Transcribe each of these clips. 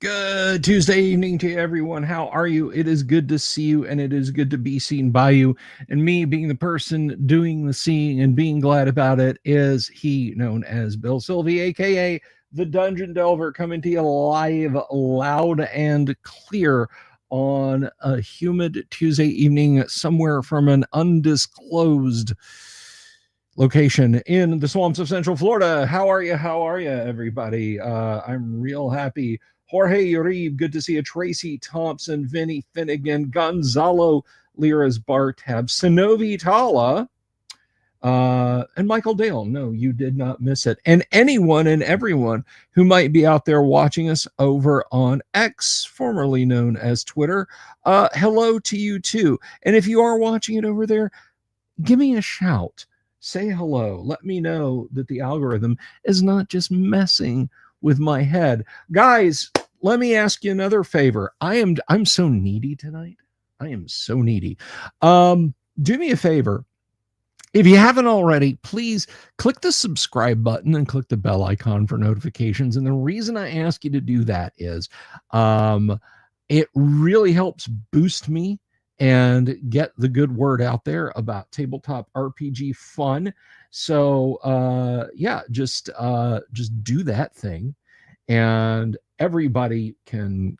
Good Tuesday evening to everyone. How are you? It is good to see you, and it is good to be seen by you. And me being the person doing the seeing and being glad about it is he known as Bill Sylvie, aka the Dungeon Delver, coming to you live, loud, and clear on a humid Tuesday evening somewhere from an undisclosed location in the swamps of Central Florida. How are you? How are you, everybody? I'm real happy. Jorge Uribe, good to see you. Tracy Thompson, Vinny Finnegan, Gonzalo Lira's Bartab, Sanovi Tala, and Michael Dale. No, you did not miss it. And anyone and everyone who might be out there watching us over on X, formerly known as Twitter, hello to you too. And if you are watching it over there, give me a shout. Say hello. Let me know that the algorithm is not just messing with my head. Guys, let me ask you another favor. I'm so needy tonight. I am so needy. Do me a favor. If you haven't already, please click the subscribe button and click the bell icon for notifications. And the reason I ask you to do that is it really helps boost me and get the good word out there about tabletop RPG fun. So yeah, just do that thing, and everybody can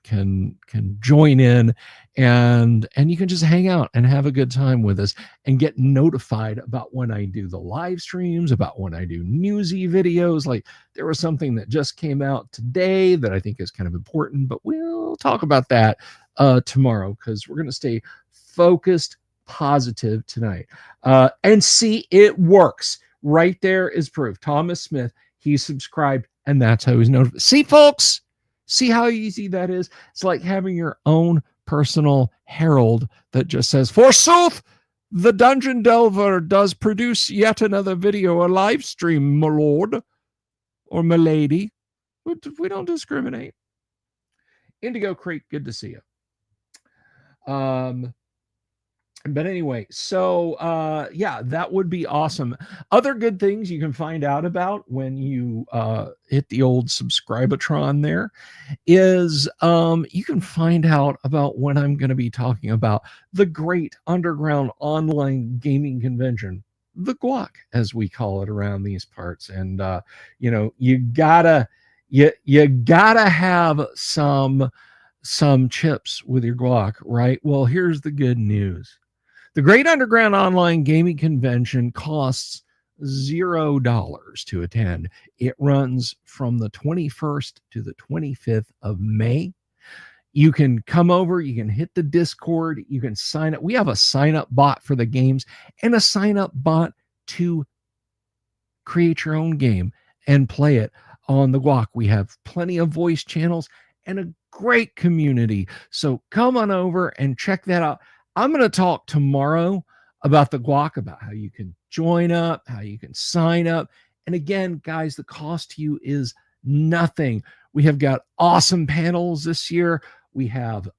join in, and you can just hang out and have a good time with us and get notified about when I do the live streams, about when I do newsy videos. Like there was something that just came out today that I think is kind of important, but we'll talk about that tomorrow, because we're going to stay focused, positive tonight. And see, it works. Right there is proof. Thomas Smith, he subscribed, and that's how he's notified. See, folks, see how easy that is? It's like having your own personal herald that just says, forsooth, the Dungeon Delver does produce yet another video, a live stream, my lord, or my lady. We don't discriminate. Indigo Crate, good to see you. But anyway, so yeah, that would be awesome. Other good things you can find out about when you hit the old subscribatron there is you can find out about when I'm going to be talking about the great underground online gaming convention, the guac, as we call it around these parts. And you know, you gotta have some chips with your guac, right? Well, here's the good news. The Great Underground Online Gaming Convention costs $0 to attend. It runs from the 21st to the 25th of May. You can come over, you can hit the Discord, you can sign up. We have a sign-up bot for the games and a sign-up bot to create your own game and play it on the guac. We have plenty of voice channels and a great community. So come on over and check that out. I'm going to talk tomorrow about the guac, about how you can join up, how you can sign up. And again, guys, the cost to you is nothing. We have got awesome panels this year. We have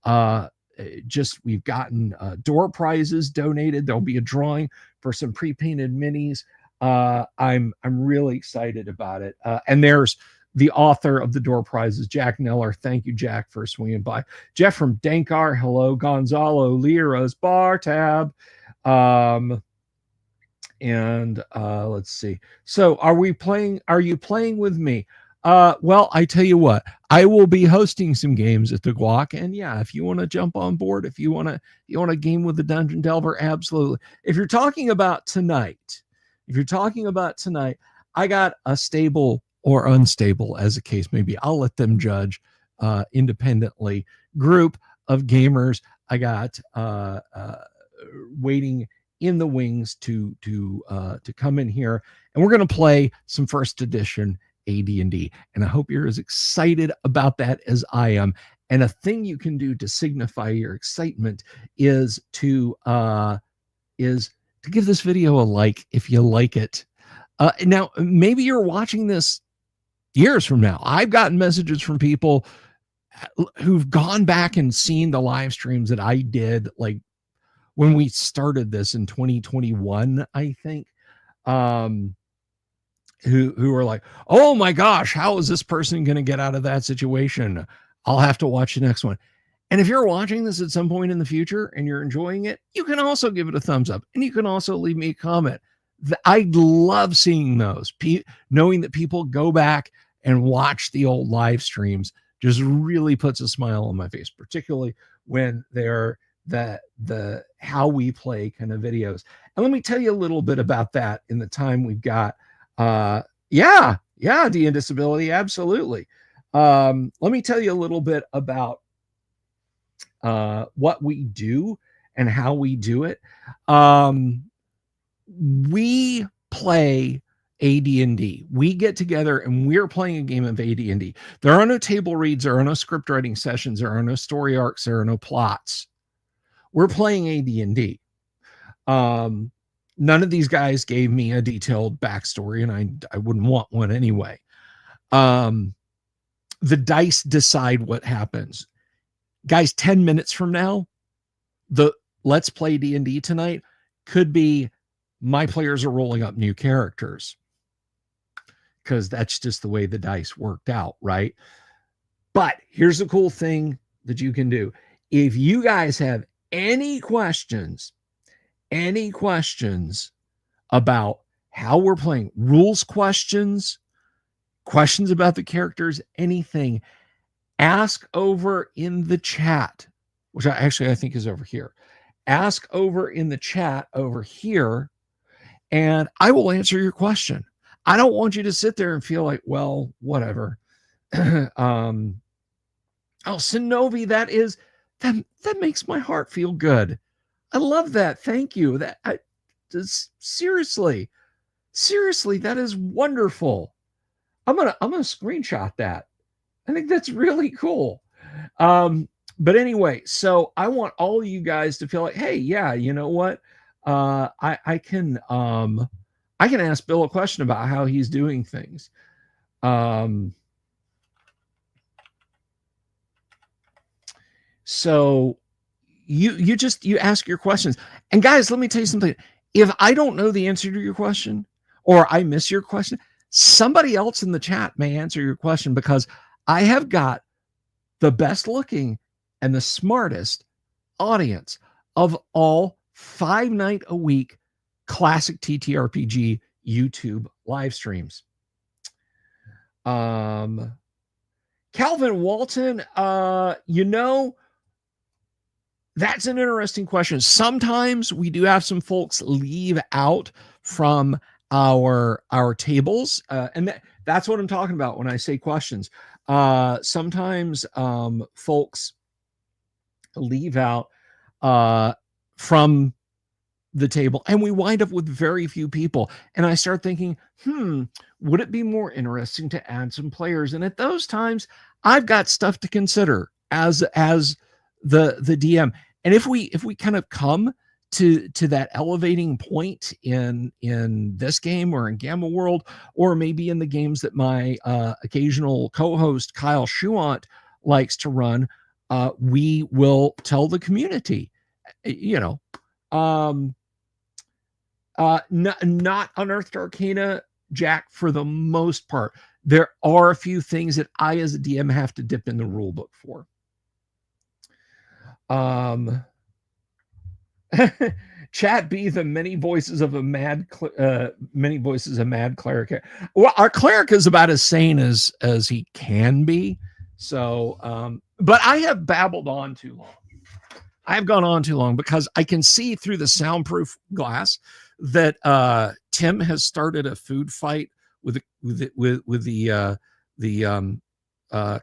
we've gotten door prizes donated. There'll be a drawing for some pre-painted minis. I'm really excited about it. And there's the author of the door prizes, Jack Neller. Thank you, Jack, for swinging by. Jeff from Dankar, hello. Gonzalo Lira's Bar Tab. And let's see. So are you playing with me? Well, I tell you what, I will be hosting some games at the guac. And yeah, if you want to jump on board, if you want to game with the Dungeon Delver, absolutely. If you're talking about tonight, I got a stable or unstable, as the case may be. I'll let them judge independently. Group of gamers I got waiting in the wings to come in here, and we're going to play some first edition AD&D. And I hope you're as excited about that as I am. And a thing you can do to signify your excitement is to give this video a like if you like it. Now, maybe you're watching this years from now. I've gotten messages from people who've gone back and seen the live streams that I did, like when we started this in 2021, I think, who are like, oh my gosh, how is this person going to get out of that situation? I'll have to watch the next one. And if you're watching this at some point in the future and you're enjoying it, you can also give it a thumbs up, and you can also leave me a comment. I love seeing those, knowing that people go back and watch the old live streams just really puts a smile on my face, particularly when they're the how we play kind of videos. And let me tell you a little bit about that in the time we've got. Yeah, D and Disability, absolutely. Let me tell you a little bit about what we do and how we do it. We play AD&D. We get together and we're playing a game of AD&D. There are no table reads, there are no script writing sessions, there are no story arcs, there are no plots. We're playing AD&D. None of these guys gave me a detailed backstory, and I wouldn't want one anyway. The dice decide what happens. Guys, 10 minutes from now, the Let's Play D&D tonight could be my players are rolling up new characters, because that's just the way the dice worked out, right? But here's the cool thing that you can do. If you guys have any questions about how we're playing, rules questions about the characters, anything, ask over in the chat, which I think is over here. Ask over in the chat over here, and I will answer your question. I don't want you to sit there and feel like, well, whatever. Oh, Sinovi, that makes my heart feel good. I love that. Thank you. Seriously, that is wonderful. I'm gonna screenshot that. I think that's really cool. But anyway, so I want all of you guys to feel like, hey, yeah, you know what? I can ask Bill a question about how he's doing things. So you ask your questions. And guys, let me tell you something. If I don't know the answer to your question, or I miss your question, somebody else in the chat may answer your question, because I have got the best looking and the smartest audience of all 5-night-a-week classic TTRPG YouTube live streams. Calvin Walton, that's an interesting question. Sometimes we do have some folks leave out from our tables, and that's what I'm talking about when I say questions. Sometimes folks leave out from the table, and we wind up with very few people. And I start thinking, would it be more interesting to add some players? And at those times, I've got stuff to consider as the DM. And if we kind of come to that elevating point in this game, or in Gamma World, or maybe in the games that my occasional co-host Kyle Schuant likes to run, we will tell the community, not Unearthed Arcana, Jack, for the most part. There are a few things that I as a DM have to dip in the rule book for. Chat B, the many voices of mad cleric. Well, our cleric is about as sane as he can be. So, but I have babbled on too long. I've gone on too long, because I can see through the soundproof glass that Tim has started a food fight with the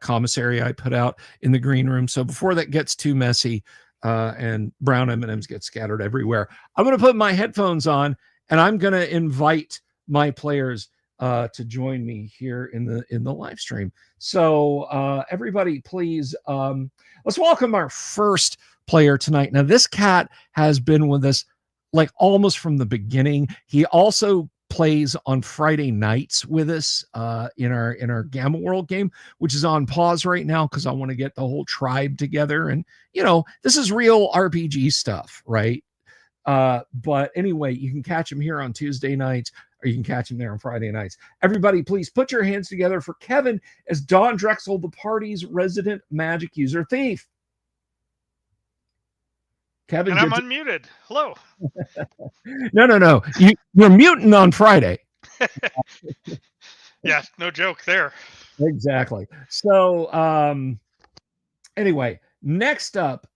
commissary I put out in the green room. So before that gets too messy, and brown M&Ms get scattered everywhere, I'm going to put my headphones on, and I'm going to invite my players to join me here in the live stream. So everybody, please, let's welcome our first player tonight. Now, this cat has been with us like almost from the beginning. He also plays on Friday nights with us in our Gamma World game, which is on pause right now because I want to get the whole tribe together. And this is real RPG stuff, right? But anyway, you can catch him here on Tuesday nights, or you can catch him there on Friday nights. Everybody, please put your hands together for Kevin as Don Drexel, the party's resident magic user thief. Kevin, and I'm unmuted. Hello. No. You're muting on Friday. Yeah, no joke there. Exactly. So, anyway, next up,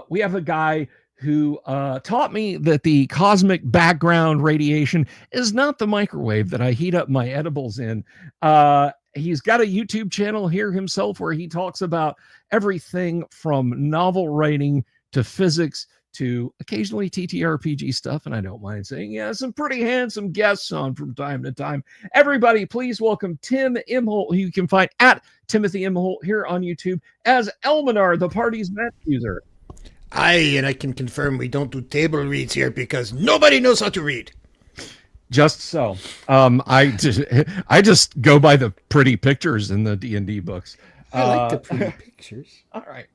we have a guy who taught me that the cosmic background radiation is not the microwave that I heat up my edibles in. He's got a YouTube channel here himself where he talks about everything from novel writing to physics to occasionally TTRPG stuff. And I don't mind saying, yeah, some pretty handsome guests on from time to time. Everybody, please welcome Tim Imholt, who you can find at Timothy Imholt here on YouTube as Elminar, the party's magic user. Aye, and I can confirm we don't do table reads here because nobody knows how to read. Just so. I just go by the pretty pictures in the D&D books. I like the pretty pictures. All right.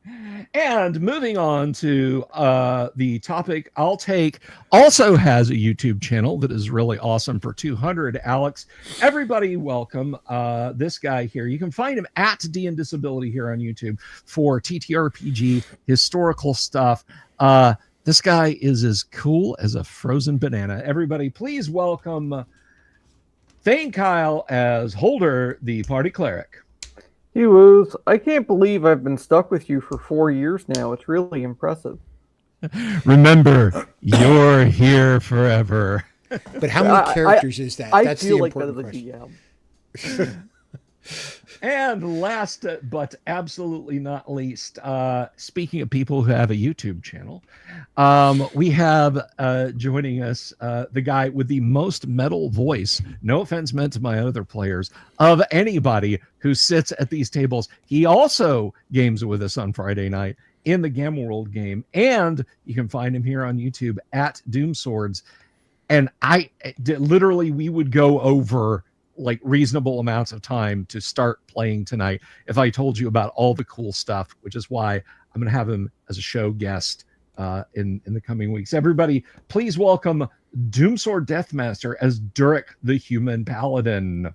And moving on to the topic I'll take, also has a YouTube channel that is really awesome for 200, Alex. Everybody welcome this guy here. You can find him at D and Disability here on YouTube for TTRPG, historical stuff. This guy is as cool as a frozen banana. Everybody, please welcome Thane Kyle as Holder, the party cleric. Hey, Woos. I can't believe I've been stuck with you for 4 years now. It's really impressive. Remember, you're here forever. But how many characters is that? That's the important question. And last but absolutely not least, speaking of people who have a YouTube channel, we have joining us the guy with the most metal voice, no offense meant to my other players, of anybody who sits at these tables. He also games with us on Friday night in the Gamma World game, and you can find him here on YouTube at Doom Swords. And literally, we would go over like reasonable amounts of time to start playing tonight if I told you about all the cool stuff, which is why I'm going to have him as a show guest in the coming weeks. Everybody, please welcome Doomsword Deathmaster as Durek the Human Paladin.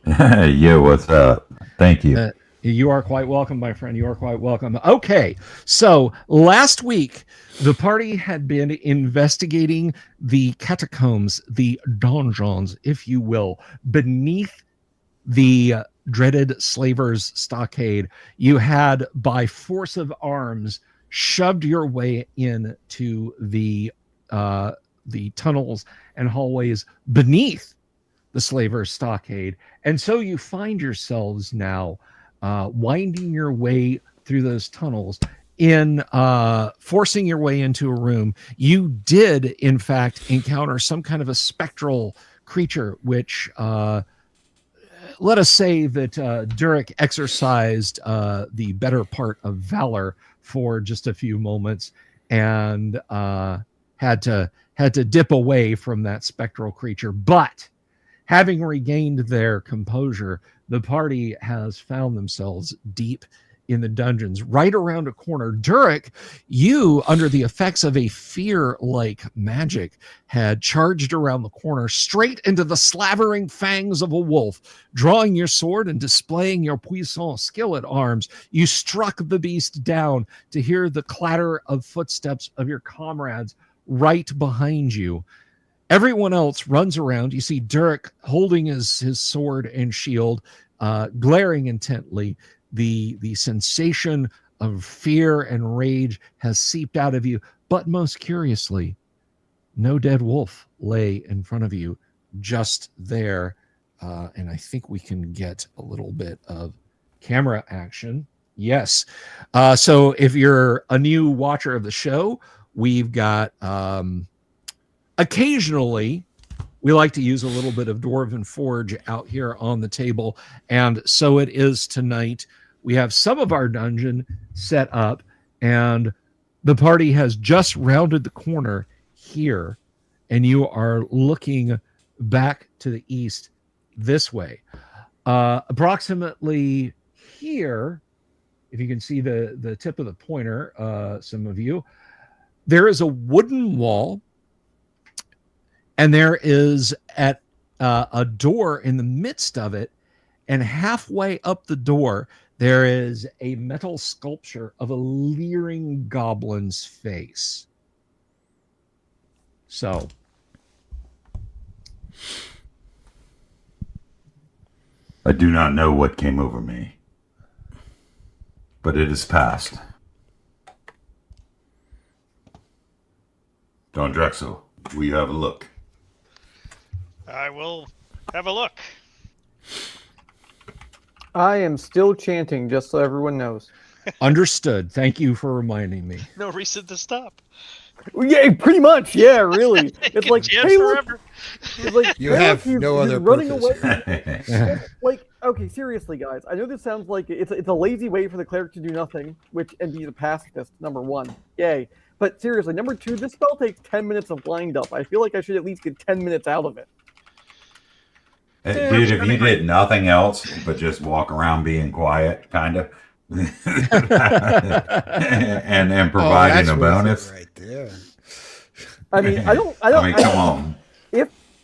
Yo, what's up? Thank you. You are quite welcome, my friend. You are quite welcome. Okay, so last week, the party had been investigating the catacombs, the donjons, if you will, beneath the dreaded Slaver's Stockade. You had, by force of arms, shoved your way into the tunnels and hallways beneath the Slaver's Stockade. And so you find yourselves now winding your way through those tunnels in forcing your way into a room. You did, in fact, encounter some kind of a spectral creature, which let us say that Durek exercised the better part of valor for just a few moments and had to dip away from that spectral creature. But having regained their composure, the party has found themselves deep in the dungeons. Right around a corner, Durek, you, under the effects of a fear-like magic, had charged around the corner straight into the slavering fangs of a wolf. Drawing your sword and displaying your puissant skill at arms, you struck the beast down to hear the clatter of footsteps of your comrades right behind you. Everyone else runs around. You see Durek holding his sword and shield, glaring intently. The sensation of fear and rage has seeped out of you. But most curiously, no dead wolf lay in front of you, just there. And I think we can get a little bit of camera action. Yes. So if you're a new watcher of the show, we've got... occasionally, we like to use a little bit of Dwarven Forge out here on the table, and so it is tonight. We have some of our dungeon set up, and the party has just rounded the corner here, and you are looking back to the east this way. Approximately here, if you can see the tip of the pointer, some of you, there is a wooden wall. and there is at a door in the midst of it, and halfway up the door there is a metal sculpture of a leering goblin's face. So I do not know what came over me, but it is past. Don Drexel, will you have a look? I will have a look. I am still chanting, just so everyone knows. understood. Thank you for reminding me. No reason to stop. Yeah, pretty much. Yeah, really. It's like, Chant hey, look, forever. it's like, You hey, have look, no he's other running purpose. away. It's like, okay, seriously, guys. I know this sounds like it's a lazy way for the cleric to do nothing, and be the pacifist. Number one, yay. But seriously, number two, this spell takes 10 minutes of wind up. I feel like I should at least get 10 minutes out of it. Dude, if you did nothing else but just walk around being quiet, kind of, and providing a bonus. right there. I mean, I don't. Come on.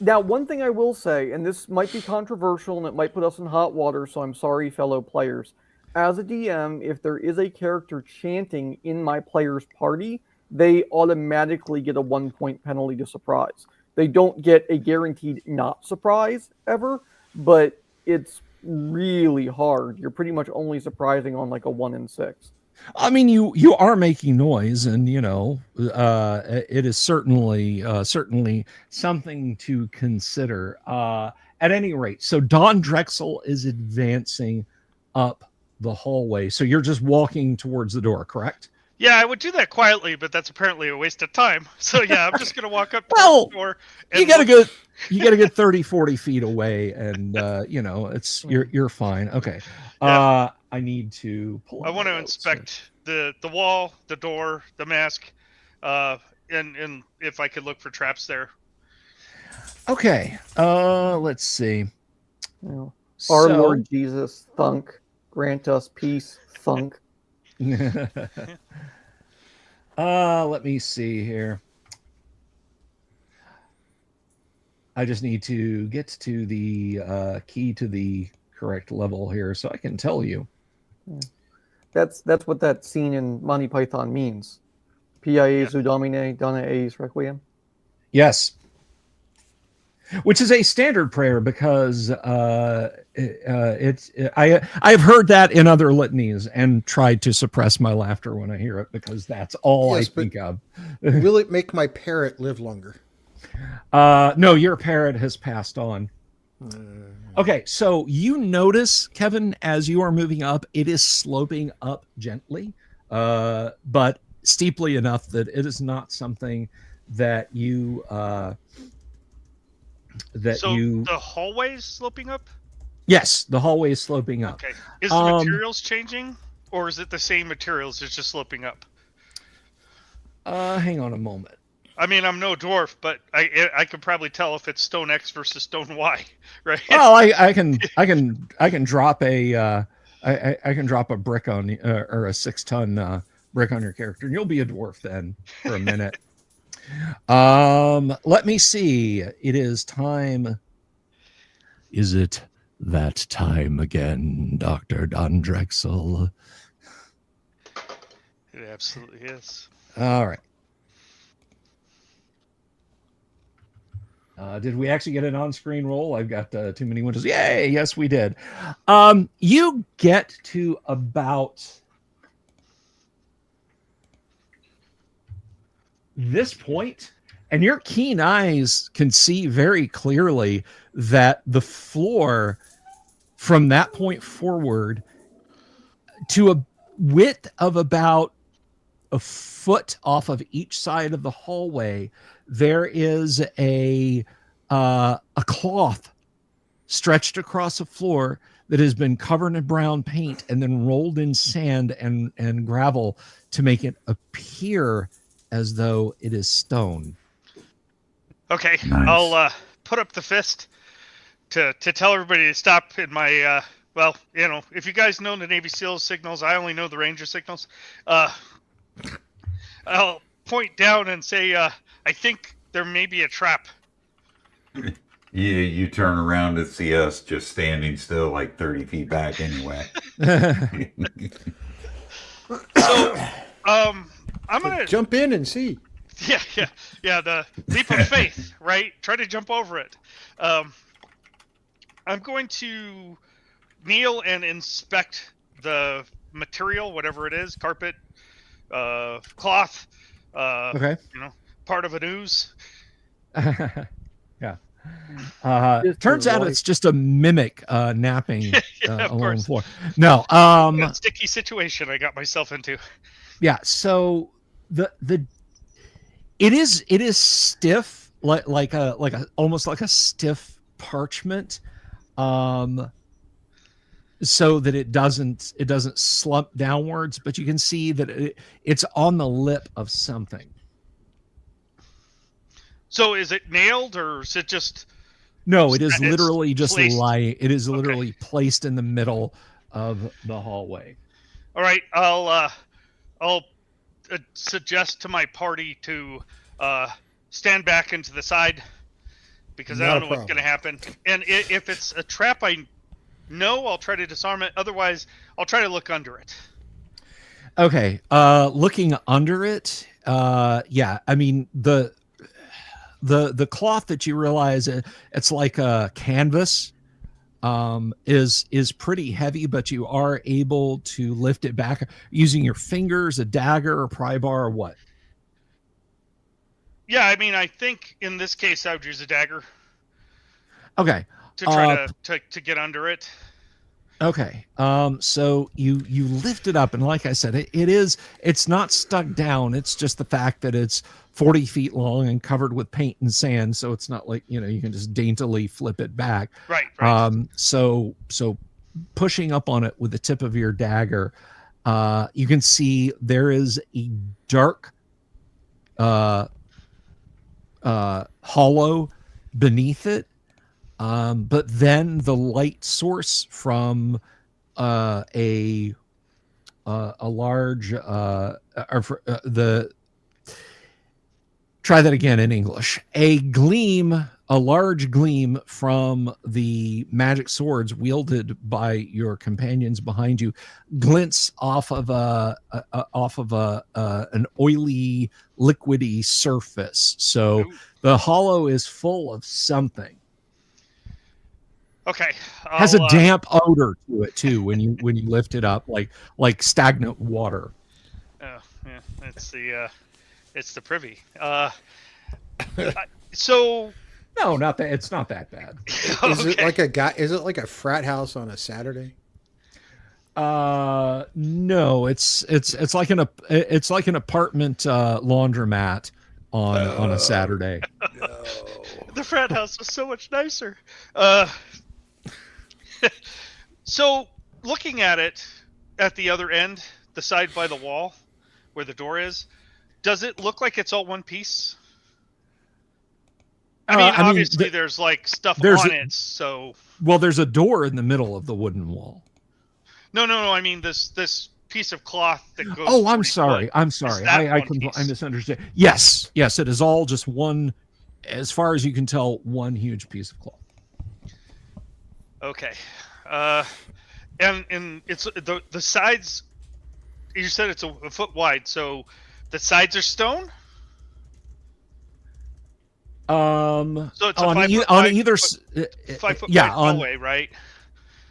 Now, one thing I will say, and this might be controversial and it might put us in hot water, so I'm sorry, fellow players. As a DM, if there is a character chanting in my player's party, they automatically get a 1-point penalty to surprise. They don't get a guaranteed not surprise ever, but it's really hard. You're pretty much only surprising on like a 1 in 6. I mean, you are making noise, and it is certainly something to consider. At any rate, so Don Drexel is advancing up the hallway. So you're just walking towards the door, correct? Yeah, I would do that quietly, but that's apparently a waste of time. So yeah, I'm just gonna walk up to Well, the door. And You gotta get 30, 40 feet away, and it's you're fine. Okay. Yeah. I need to pull. I want to inspect the wall, the door, the mask, and if I could look for traps there. Okay. Let's see. Our So- Lord Jesus, thunk, grant us peace, thunk. Let me see here. I just need to get to the key to the correct level here so I can tell you. That's what that scene in Monty Python means. Pia Jesu Domine, Dona eis requiem. Yes. Which is a standard prayer because I've heard that in other litanies and tried to suppress my laughter when I hear it because that's all Yes, I think of. Will it make my parrot live longer? No, your parrot has passed on. Okay, so you notice, Kevin, as you are moving up, it is sloping up gently, but steeply enough that it is not something that you The hallway's sloping up? Yes, the hallway is sloping up. Okay. Is the materials changing? Or is it the same materials, it's just sloping up? Hang on a moment. I mean, I'm no dwarf, but I could probably tell if it's stone X versus stone Y, right? Well, I can drop a I can drop a brick on or a 6-ton brick on your character, and you'll be a dwarf then for a minute. Let me see. It is time. Is it that time again, Dr. Don Drexel? It absolutely is. All right. Did we actually get an on-screen roll? I've got too many windows. Yay! Yes, we did. You get to about this point, and your keen eyes can see very clearly that the floor from that point forward to a width of about a foot off of each side of the hallway, there is a cloth stretched across the floor that has been covered in brown paint and then rolled in sand and gravel to make it appear as though it is stone. Okay, Nice. I'll put up the fist to tell everybody to stop in my, well, if you guys know the Navy SEALs signals, I only know the Ranger signals. I'll point down and say, I think there may be a trap. You turn around to see us just standing still like 30 feet back anyway. So, I'm gonna Jump in and see. yeah. The leap of faith, right? Try to jump over it. I'm going to kneel and inspect the material, whatever it is, carpet, cloth, Okay. part of an ooze. Yeah. Just Turns your out life. it's just a mimic napping Of along course. the floor. No. A sticky situation I got myself into. Yeah. So it is stiff, like a almost like a stiff parchment, so that it doesn't slump downwards. But you can see that it's on the lip of something. So is it nailed or is it just? No, it is It's literally just placed. lying. It is Okay. literally placed in the middle of the hallway. All right, I'll suggest to my party to stand back into the side because I Not don't a know what's problem. going to happen. And if it's a trap, I'll try to disarm it. Otherwise, I'll try to look under it. Okay. Looking under it, yeah. I mean the cloth that you realize it's like a canvas, is pretty heavy, but you are able to lift it back using your fingers, a dagger, a pry bar, or what? Yeah, I mean, I think in this case I would use a dagger Okay. to try to get under it. Okay. So you lift it up, and like I said, it's not stuck down. It's just the fact that it's 40 feet long and covered with paint and sand. So it's not like, you can just daintily flip it back. Right. So pushing up on it with the tip of your dagger, you can see there is a dark hollow beneath it. But then the light source from a large try that again in English. A large gleam from the magic swords wielded by your companions behind you glints off of an oily, liquidy surface. So Ooh. the hollow is full of something. Okay. Has a damp odor to it too when you lift it up, like stagnant water. Oh, yeah, it's the privy. So No, not that. It's not that bad. Is it like a guy? Is it like a frat house on a Saturday? No, it's like an apartment laundromat on a Saturday. No. The frat house was so much nicer. So looking at it at the other end, the side by the wall where the door is, does it look like it's all one piece? I mean, obviously there's like stuff on it, so. Well, there's a door in the middle of the wooden wall. No. I mean this piece of cloth that goes. Oh, I'm 40 sorry. foot. I'm sorry. Is that I one piece? misunderstood. Yes, it is all just one, as far as you can tell, one huge piece of cloth. Okay. And it's the sides. You said it's a foot wide, so the sides are stone. So it's a on 5 foot on wide, either 5 foot yeah wide on hallway, right?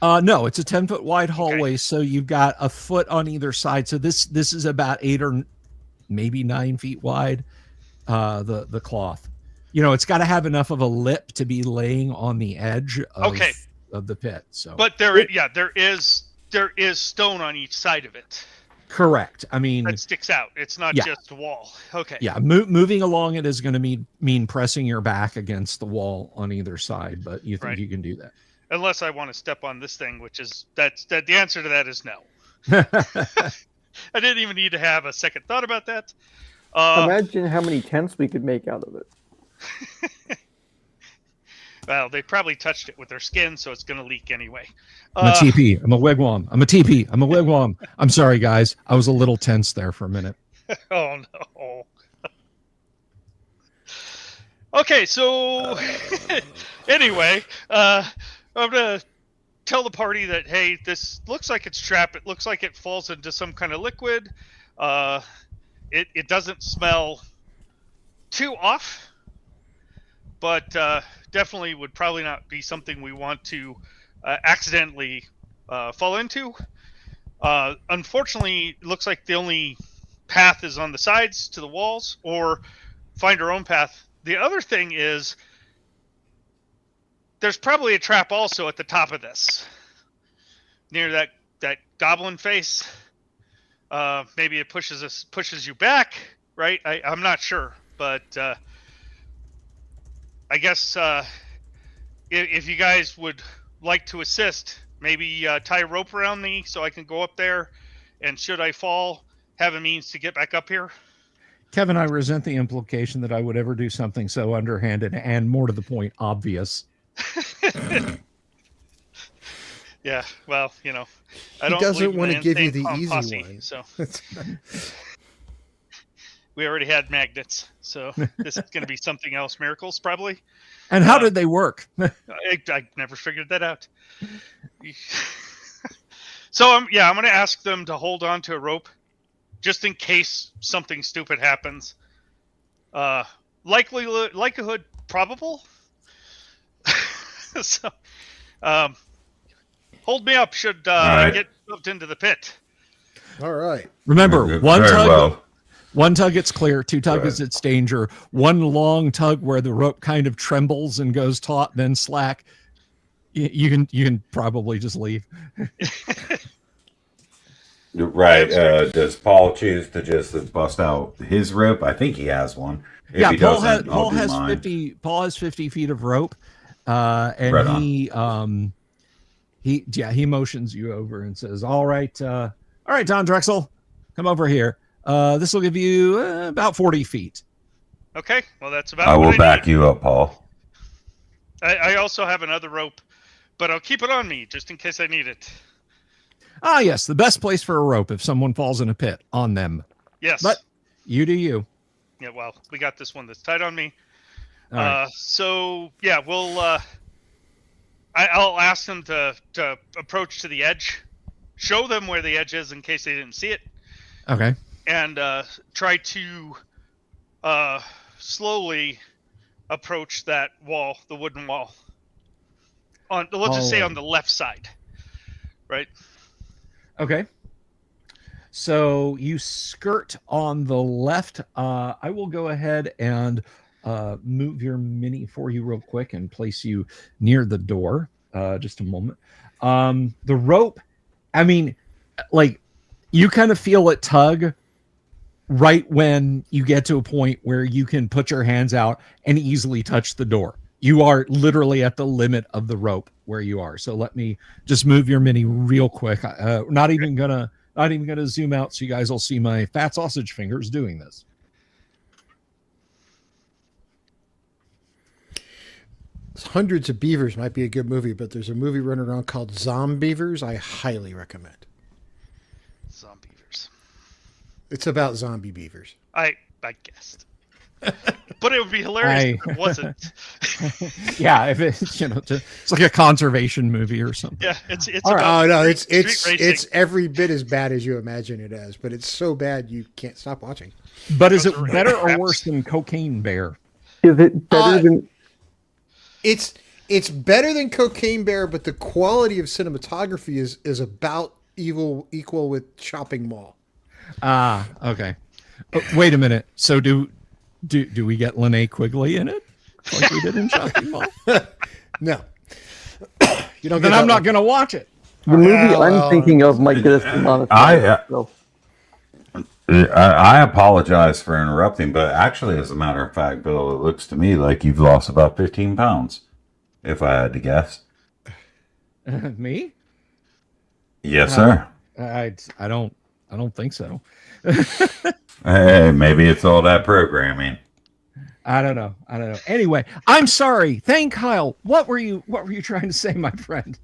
no, it's a 10-foot wide hallway, so you've got a foot on either side. So this is about 8 or maybe 9 feet wide. The cloth, it's got to have enough of a lip to be laying on the edge of the pit. So, But there is stone on each side of it correct. I mean, that sticks out. It's not just a wall. Okay. Yeah, moving along it is going to mean pressing your back against the wall on either side, but you think you can do that? Unless I want to step on this thing, the answer to that is no. I didn't even need to have a second thought about that. Imagine how many tents we could make out of it. Well, they probably touched it with their skin, so it's going to leak anyway. I'm a TP. I'm a wigwam. I'm a TP. I'm a wigwam. I'm sorry, guys. I was a little tense there for a minute. Oh, no. Okay, so anyway, I'm gonna tell the party that, hey, this looks like it's trapped. It looks like it falls into some kind of liquid. It doesn't smell too off, but definitely would probably not be something we want to accidentally fall into. Unfortunately, it looks like the only path is on the sides to the walls, or find our own path. The other thing is there's probably a trap also at the top of this, near that goblin face. Maybe it pushes you back, right? I'm not sure, but I guess if you guys would like to assist, maybe tie a rope around me so I can go up there, and should I fall, have a means to get back up here. Kevin, I resent the implication that I would ever do something so underhanded and, more to the point, obvious. Yeah, well, you know, He doesn't want to give you the easy one. So we already had magnets, so this is going to be something else. Miracles, probably. And how did they work? I never figured that out. So I'm going to ask them to hold on to a rope, just in case something stupid happens. Likelihood probable. So, hold me up should I get moved into the pit. All right. Remember, one tug it's clear, two tug Right. is it's danger, one long tug where the rope kind of trembles and goes taut, then slack. You can probably just leave. Right. Does Paul choose to just bust out his rope? I think he has one. If Yeah, he Paul doesn't, I'll do has mine. 50. Paul has 50 feet of rope, and Right on. he motions you over and says, all right, Don Drexel, come over here. This will give you about 40 feet. Okay, well that's about. I will what back need. you up, Paul. I also have another rope, but I'll keep it on me just in case I need it. Ah, yes, the best place for a rope if someone falls in a pit, on them. Yes. But you do you. Yeah, well, we got this one that's tied on me. All right. So yeah, we'll. I'll ask them to approach to the edge, show them where the edge is in case they didn't see it, Okay. and try to slowly approach that wall, the wooden wall. Let's just say on the left side, right? Okay. So you skirt on the left. I will go ahead and move your mini for you real quick and place you near the door. Just a moment. The rope, I mean, like, you kind of feel it tug right when you get to a point where you can put your hands out and easily touch the door. You are literally at the limit of the rope where you are. So let me just move your mini real quick. Not even gonna zoom out so you guys will see my fat sausage fingers doing this. Hundreds of Beavers might be a good movie, but there's a movie running around called Zombeavers I highly recommend. Zombievers. It's about zombie beavers. I guessed. But it would be hilarious if it wasn't. Yeah, if it's it's like a conservation movie or something. Yeah, it's All right. about Oh no, street racing. it's every bit as bad as you imagine it as, but it's so bad you can't stop watching. But is it Those are better or traps. worse than Cocaine Bear? Is it better than? It's better than Cocaine Bear, but the quality of cinematography is about equal with Shopping Mall. Ah, okay. Wait a minute. So do we get Linnea Quigley in it, like we did in Shopping Mall? No, you don't. Then I'm not going to watch it. The movie I'm thinking of might get us demonetized. So. I apologize for interrupting, but actually, as a matter of fact, Bill, it looks to me like you've lost about 15 pounds, if I had to guess. Me? Yes, sir. I don't think so. Hey, maybe it's all that programming. I don't know. Anyway, I'm sorry. Thank Kyle. What were you trying to say, my friend?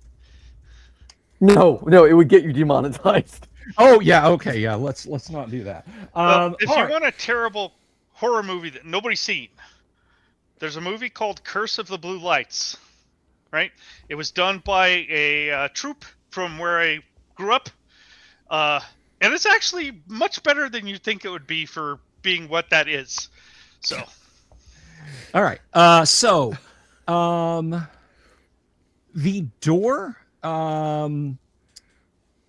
No, it would get you demonetized. Oh yeah, okay, yeah. Let's not do that. Well, if you all right. want a terrible horror movie that nobody's seen, there's a movie called Curse of the Blue Lights, right? It was done by a troupe from where I grew up, and it's actually much better than you think it would be for being what that is. So, All right. The door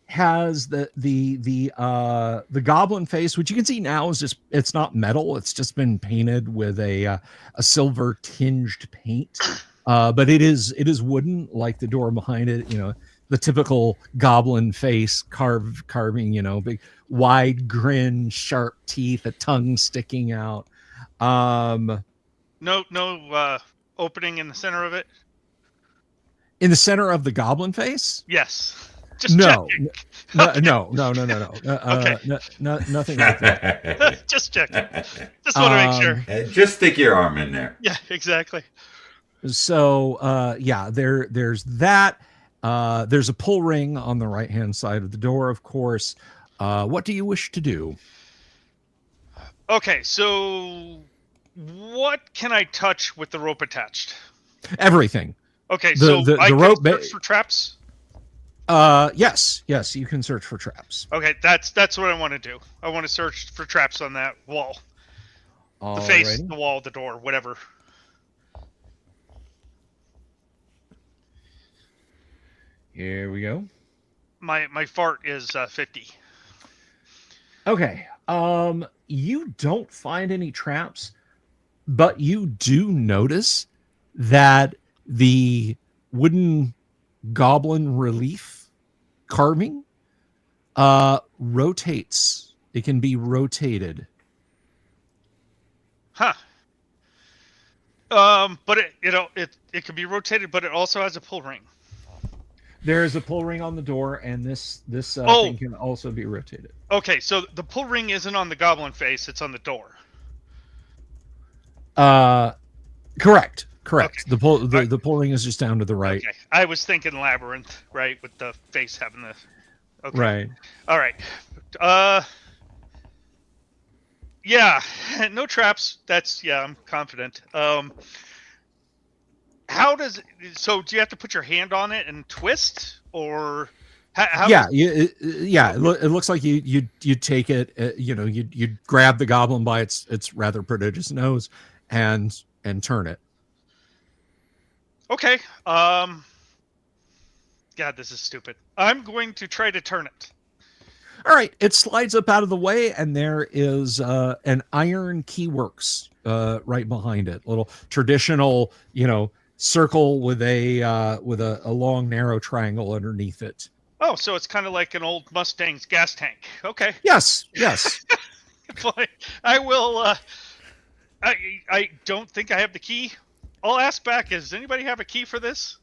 has the goblin face, which you can see now is just, it's not metal. It's just been painted with a silver tinged paint. But it is wooden, like the door behind it, the typical goblin face carving, big wide grin, sharp teeth, a tongue sticking out. No opening in the center of it. In the center of the goblin face? Yes. Just No, checking. no, nothing like that. Just checking. Just want to make sure. Just stick your arm in there. Yeah, exactly. So, there's that. There's a pull ring on the right-hand side of the door, of course. What do you wish to do? Okay, so what can I touch with the rope attached? Everything. Okay, The I rope can search for traps? Yes, you can search for traps. Okay, that's what I want to do. I want to search for traps on that wall. The face, the wall, the door, whatever. Here we go. My fart is 50. Okay. You don't find any traps, but you do notice that the wooden goblin relief carving rotates. It can be rotated. Huh. But it can be rotated, but it also has a pull ring. There is a pull ring on the door, and this thing can also be rotated. Okay, so the pull ring isn't on the goblin face; it's on the door. Correct. Okay. The pull ring is just down to the right. Okay, I was thinking labyrinth, right, with the face having the. Okay. Right. All right. Yeah, no traps. I'm confident. How does so? Do you have to put your hand on it and twist, or how it looks like you take it. You grab the goblin by its rather prodigious nose, and turn it. Okay. God, this is stupid. I'm going to try to turn it. All right, it slides up out of the way, and there is an iron keyworks right behind it. Little traditional, circle with a long narrow triangle underneath it. Oh, so it's kind of like an old Mustang's gas tank. Okay. Yes. I will. I don't think I have the key. I'll ask back. Does anybody have a key for this?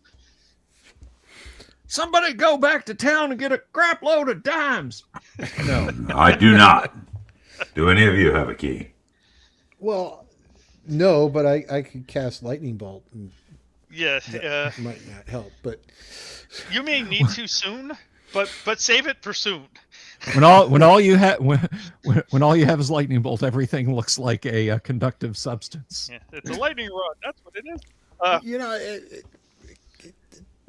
Somebody go back to town and get a crap load of dimes. No, I do not. Do any of you have a key? Well, no, but I could cast lightning bolt. And Yeah. that might not help, but You may need to soon, but save it for soon. when all you have is lightning bolt, everything looks like a conductive substance. Yeah, it's a lightning rod. That's what it is. it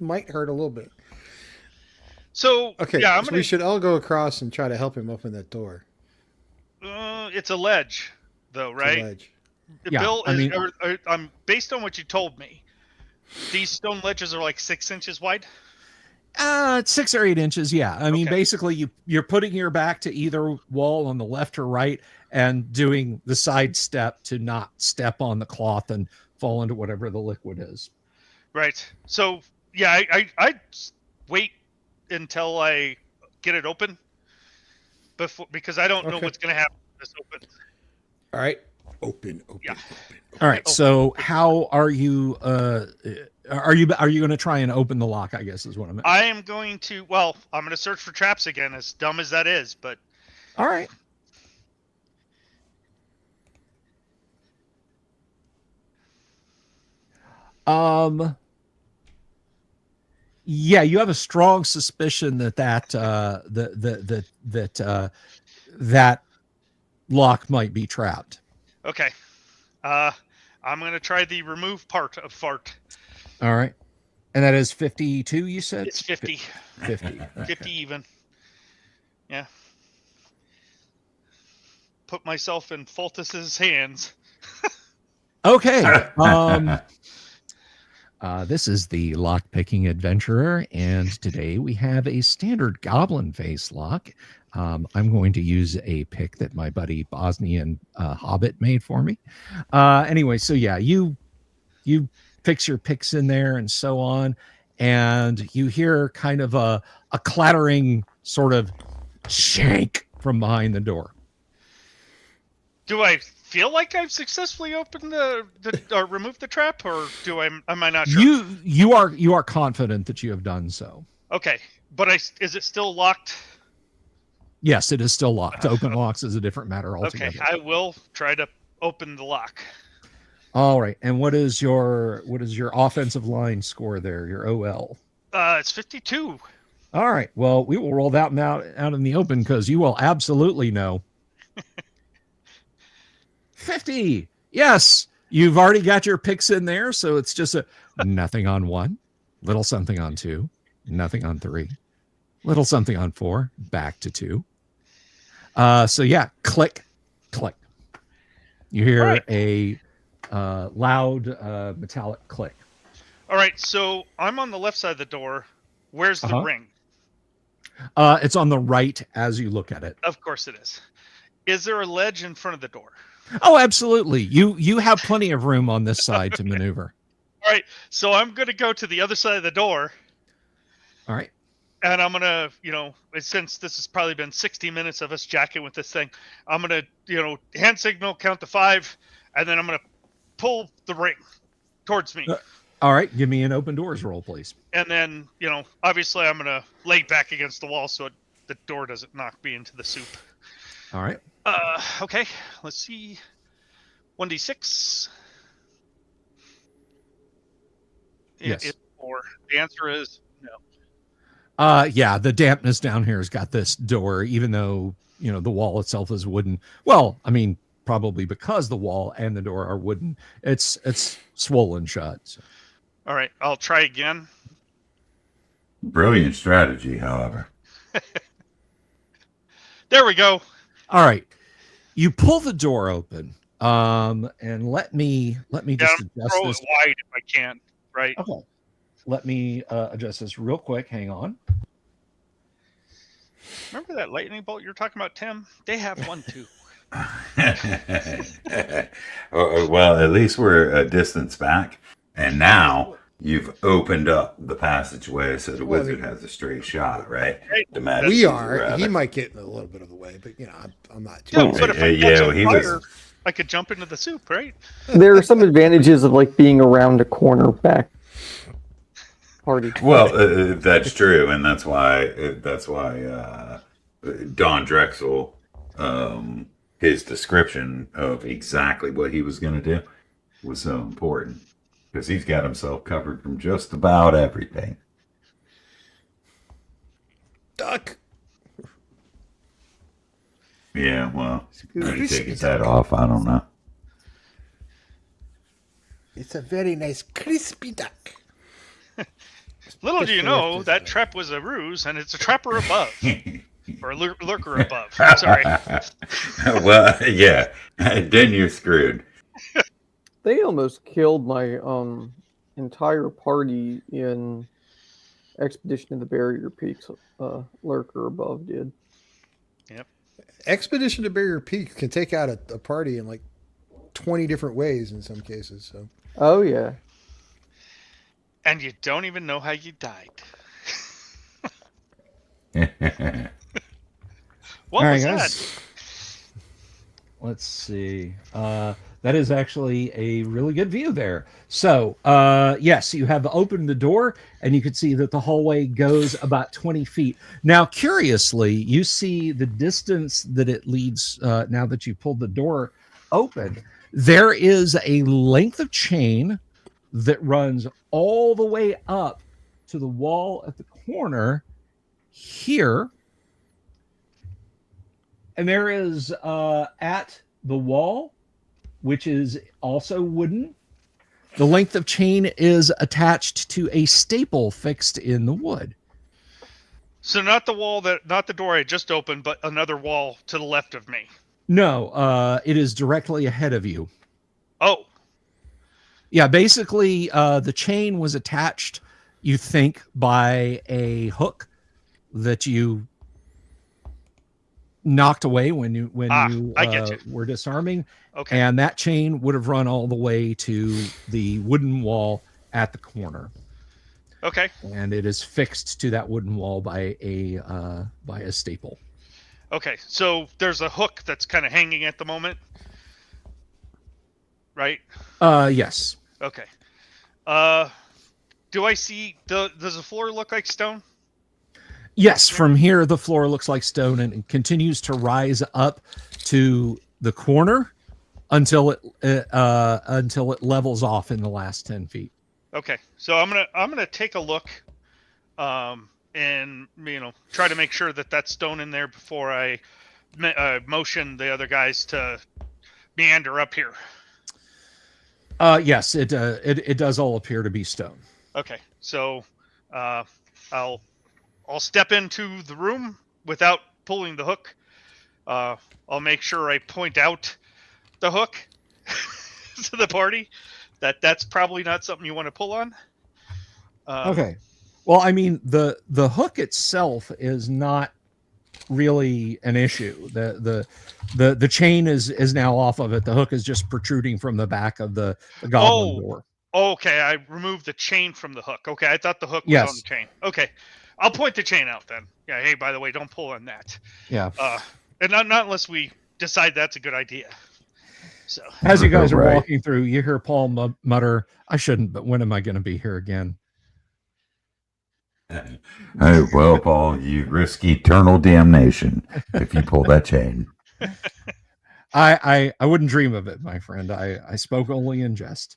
might hurt a little bit. So Okay, yeah, so we should all go across and try to help him open that door. It's a ledge, though, It's a right? ledge. The Yeah, Bill I is, mean- based on what you told me, these stone ledges are like 6 inches wide. 6 or 8 inches. Yeah. I mean, Okay. basically you're putting your back to either wall on the left or right and doing the side step to not step on the cloth and fall into whatever the liquid is. Right. So yeah, I wait until I get it open because I don't know Okay. what's going to happen when this opens. All right. Open. Yeah. All right. So how are you are you going to try and open the lock, I guess is what I meant. I am going to, I'm going to search for traps again, as dumb as that is, but All right. Yeah, you have a strong suspicion that lock might be trapped. okay. I'm going to try the remove part of fart. All right. And that is 52, you said? It's 50. 50. 50 even. Yeah. Put myself in Fultus's hands. Okay. This is the lock-picking adventurer, and today we have a standard goblin face lock. I'm going to use a pick that my buddy Bosnian Hobbit made for me. Anyway, so yeah, you fix your picks in there and so on, and you hear kind of a clattering sort of shank from behind the door. Do I feel like I've successfully opened or removed the trap, or am I not sure? You are confident that you have done so. Okay, but is it still locked? Yes, it is still locked. Open locks is a different matter altogether. Okay, I will try to open the lock. All right, and what is your offensive line score there? Your OL? It's 52. All right. Well, we will roll that out in the open because you will absolutely know. 50. Yes, you've already got your picks in there, so it's just a nothing on 1, little something on 2, nothing on 3, little something on 4, back to 2. So yeah, click, click. You hear a loud metallic click. All right, so I'm on the left side of the door. Where's the ring? It's on the right as you look at it. Of course it is. Is there a ledge in front of the door? Oh, absolutely. You have plenty of room on this side to maneuver. All right, so I'm going to go to the other side of the door. All right. And I'm going to, since this has probably been 60 minutes of us jacking with this thing, I'm going to, hand signal, count to 5, and then I'm going to pull the ring towards me. All right, give me an open doors roll, please. And then, obviously I'm going to lay back against the wall so the door doesn't knock me into the soup. All right. Okay, let's see. 1d6. Yes. It's 4. The answer is no. Yeah, the dampness down here has got this door, even though, the wall itself is wooden. Well, I mean, probably because the wall and the door are wooden. It's swollen shut. So. All right, I'll try again. Brilliant strategy, however. There we go. All right. You pull the door open. And let me just adjust throw this it wide if I can, right? Okay. Let me adjust this real quick. Hang on. Remember that lightning bolt you're talking about, Tim? They have one too. Well, at least we're a distance back, and now you've opened up the passageway so the wizard has a straight shot, right? We are. He might get in a little bit of the way, but I'm not too. Yeah, but if I catch on fire, I could jump into the soup, right? There are some advantages of being around a corner back party. Well, that's true, and that's why Don Drexel, his description of exactly what he was going to do was so important, because he's got himself covered from just about everything. Duck. Yeah, well, maybe take his head off. I don't know. It's a very nice crispy duck. Little do you know, that trap was a ruse, and it's a trapper above. Or a lurker above. Sorry. Well, yeah. Then you're screwed. They almost killed my entire party in Expedition to the Barrier Peaks. Lurker above did. Yep. Expedition to Barrier Peak can take out a party in 20 different ways in some cases. So. Oh yeah. And you don't even know how you died. What was that? Let's see. That is actually a really good view there. So, yes, you have opened the door, and you can see that the hallway goes about 20 feet. Now, curiously, you see the distance that it leads now that you pulled the door open. There is a length of chain that runs all the way up to the wall at the corner here. And there is at the wall which is also wooden. The length of chain is attached to a staple fixed in the wood. So not the door I just opened, but another wall to the left of me. No, it is directly ahead of you. Oh. Yeah, basically, the chain was attached, you think, by a hook that you knocked away when you were disarming. Okay. And that chain would have run all the way to the wooden wall at the corner. Okay. And it is fixed to that wooden wall by a staple. Okay. So there's a hook that's kind of hanging at the moment, right? Yes. Okay. Do I see does the floor look like stone? Yes, from here the floor looks like stone, and it continues to rise up to the corner until it levels off in the last 10 feet. Okay, so I'm gonna take a look, and try to make sure that that's stone in there before I motion the other guys to meander up here. Yes, it does all appear to be stone. Okay, so I'll step into the room without pulling the hook. I'll make sure I point out the hook to the party. That's probably not something you want to pull on. Okay. Well, I mean, the hook itself is not really an issue. The chain is now off of it. The hook is just protruding from the back of the goblin door. Okay, I removed the chain from the hook. Okay, I thought the hook was on the chain. Okay, I'll point the chain out then. Yeah, hey, by the way, don't pull on that. Yeah. And not unless we decide that's a good idea. So as you guys are walking through, you hear Paul mutter, "I shouldn't, but when am I going to be here again?" Hey, well, Paul, you risk eternal damnation if you pull that chain. I wouldn't dream of it, my friend. I spoke only in jest.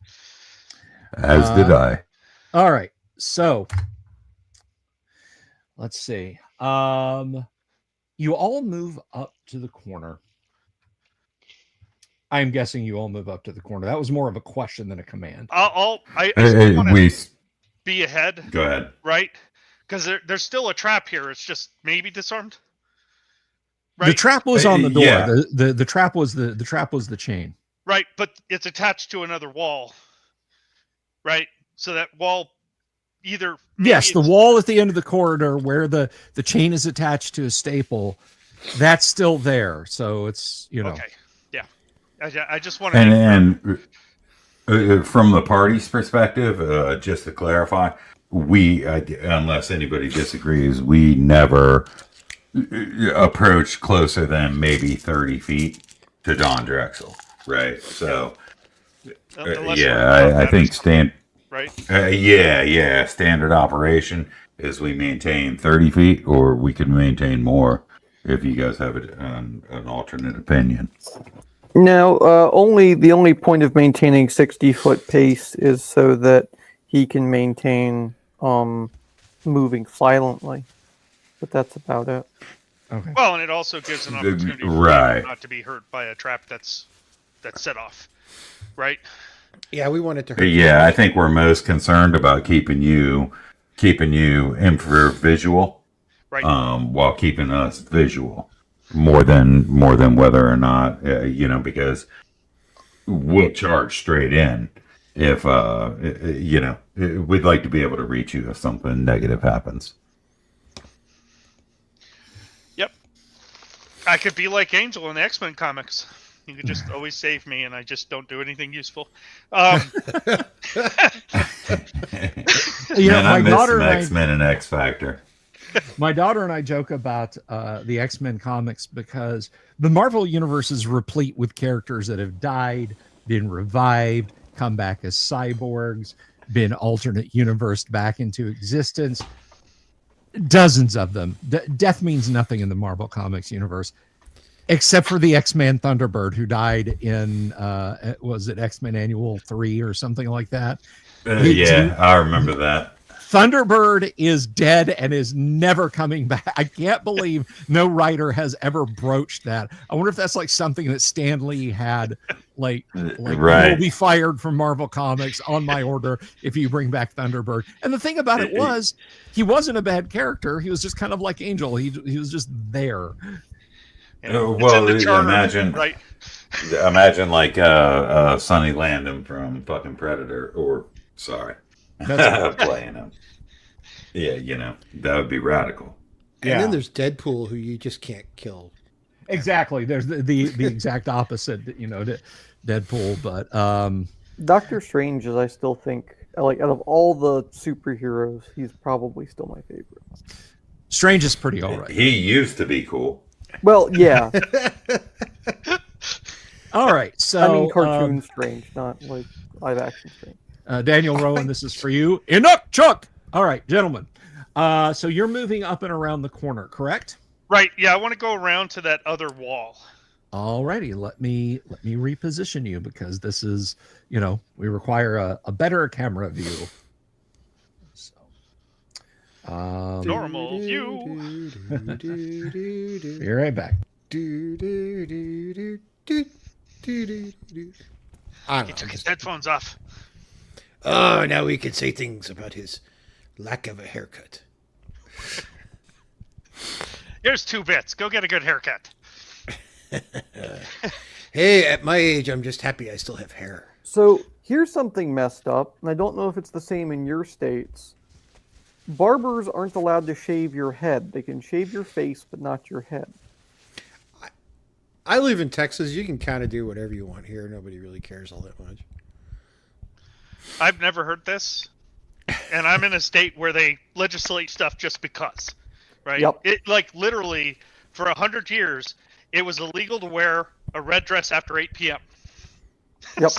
As did I. All right. So let's see. You all move up to the corner. I'm guessing you all move up to the corner. That was more of a question than a command. I still want to be ahead. Go ahead. Right? Because there's still a trap here. It's just maybe disarmed. Right? The trap was on the door. Yeah. The trap was the chain. Right, but it's attached to another wall. Right? So that wall either yes, the wall at the end of the corridor where the chain is attached to a staple, that's still there. So it's Okay. Yeah. I just want to and from the party's perspective, just to clarify, we, unless anybody disagrees, we never approach closer than maybe 30 feet to Don Drexel, right? So, I think right? Standard operation is we maintain 30 feet, or we can maintain more if you guys have an alternate opinion. No, the only point of maintaining 60-foot pace is so that he can maintain moving silently, but that's about it. Okay. Well, and it also gives an opportunity for not to be hurt by a trap that's set off, right? Yeah, we wanted to hurt. Yeah, I think we're most concerned about keeping you infra visual, right? While keeping us visual more than whether or not because we'll charge straight in if we'd like to be able to reach you if something negative happens. Yep, I could be like Angel in the X-Men comics. You could just always save me, and I just don't do anything useful. I miss some X-Men and X Factor. My daughter and I joke about the X-Men comics because the Marvel universe is replete with characters that have died, been revived, come back as cyborgs, been alternate universed back into existence. Dozens of them. Death means nothing in the Marvel Comics universe, except for the X-Men Thunderbird, who died in, was it X-Men Annual 3 or something like that? I remember that. Thunderbird is dead and is never coming back. I can't believe no writer has ever broached that. I wonder if that's like something that Stan Lee had, like Right. you'll be fired from Marvel Comics on my order if you bring back Thunderbird. And the thing about it was, he wasn't a bad character. He was just kind of like Angel. He was just there. Well, It's in the charter, imagine, right? imagine like Sonny Landham from fucking Predator, or sorry, playing him. Yeah, you know, that would be radical. And then there's Deadpool, who you just can't kill. Exactly. There's the exact opposite, you know, Deadpool. But Doctor Strange is, I still think, like, out of all the superheroes, he's probably still my favorite. Strange is pretty all right. He used to be cool. Well, yeah. All right. So I mean, cartoon Strange, not like live action Strange. Daniel Rowan, this is for you. Enough, Chuck. All right, gentlemen. So you're moving up and around the corner, correct? Right. Yeah, I want to go around to that other wall. All righty. Let me reposition you, because this is, you know, we require a better camera view. So Normal view. Be right back. He took his headphones off. Oh, now we can say things about his lack of a haircut. Here's 2 bits. Go get a good haircut. Hey, at my age, I'm just happy I still have hair. So here's something messed up, and I don't know if it's the same in your states. Barbers aren't allowed to shave your head. They can shave your face, but not your head. I live in Texas. You can kind of do whatever you want here. Nobody really cares all that much. I've never heard this, and I'm in a state where they legislate stuff just because, right? Yep. It, like, literally for 100 years, it was illegal to wear a red dress after 8 p.m. Yep.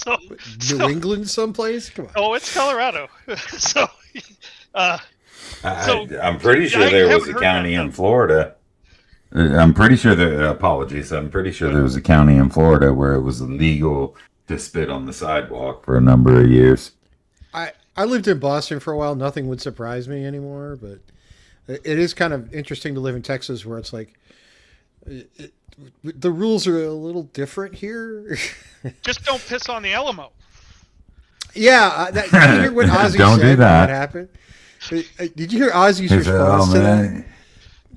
New England someplace? Come on. Oh, it's Colorado. So, I'm pretty sure I there was haven't a heard county that, in no. Florida. I'm pretty sure that, apologies, I'm pretty sure there was a county in Florida where it was illegal to spit on the sidewalk for a number of years. I lived in Boston for a while. Nothing would surprise me anymore, but it is kind of interesting to live in Texas, where it's like the rules are a little different here. just don't piss on the Alamo. Yeah, did you hear what Ozzy Don't said do when that. happened? Did you hear Ozzy's He said, response "Oh to that? man,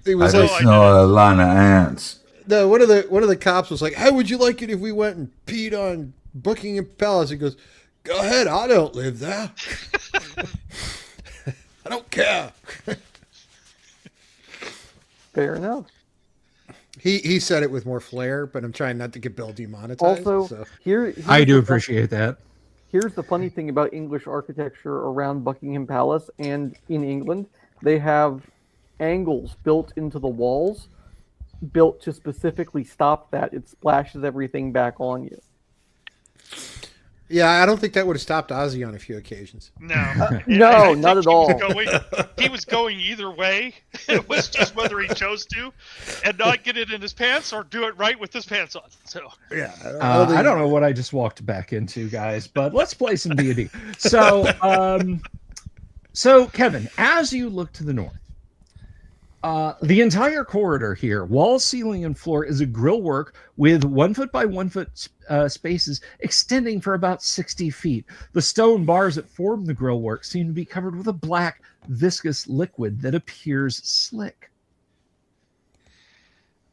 It I was just like, saw a line of ants." no, one of the cops was like, "How would you like it if we went and peed on Buckingham Palace?" He goes, "Go ahead, I don't live there. I don't care." Fair enough. He said it with more flair, but I'm trying not to get Bill demonetized. Also, so. here's I do the appreciate that. Here's the funny thing about English architecture around Buckingham Palace and in England. They have angles built into the walls, built to specifically stop that. It splashes everything back on you. Yeah, I don't think that would have stopped Ozzy on a few occasions. No, No, not at all. He was going either way. It was just whether he chose to, and not get it in his pants or do it right with his pants on. So Yeah, I don't know what I just walked back into, guys, but let's play some D&D. So, so Kevin, as you look to the north, the entire corridor here, wall, ceiling, and floor, is a grillwork with 1 foot by 1 foot spaces extending for about 60 feet. The stone bars that form the grillwork seem to be covered with a black, viscous liquid that appears slick.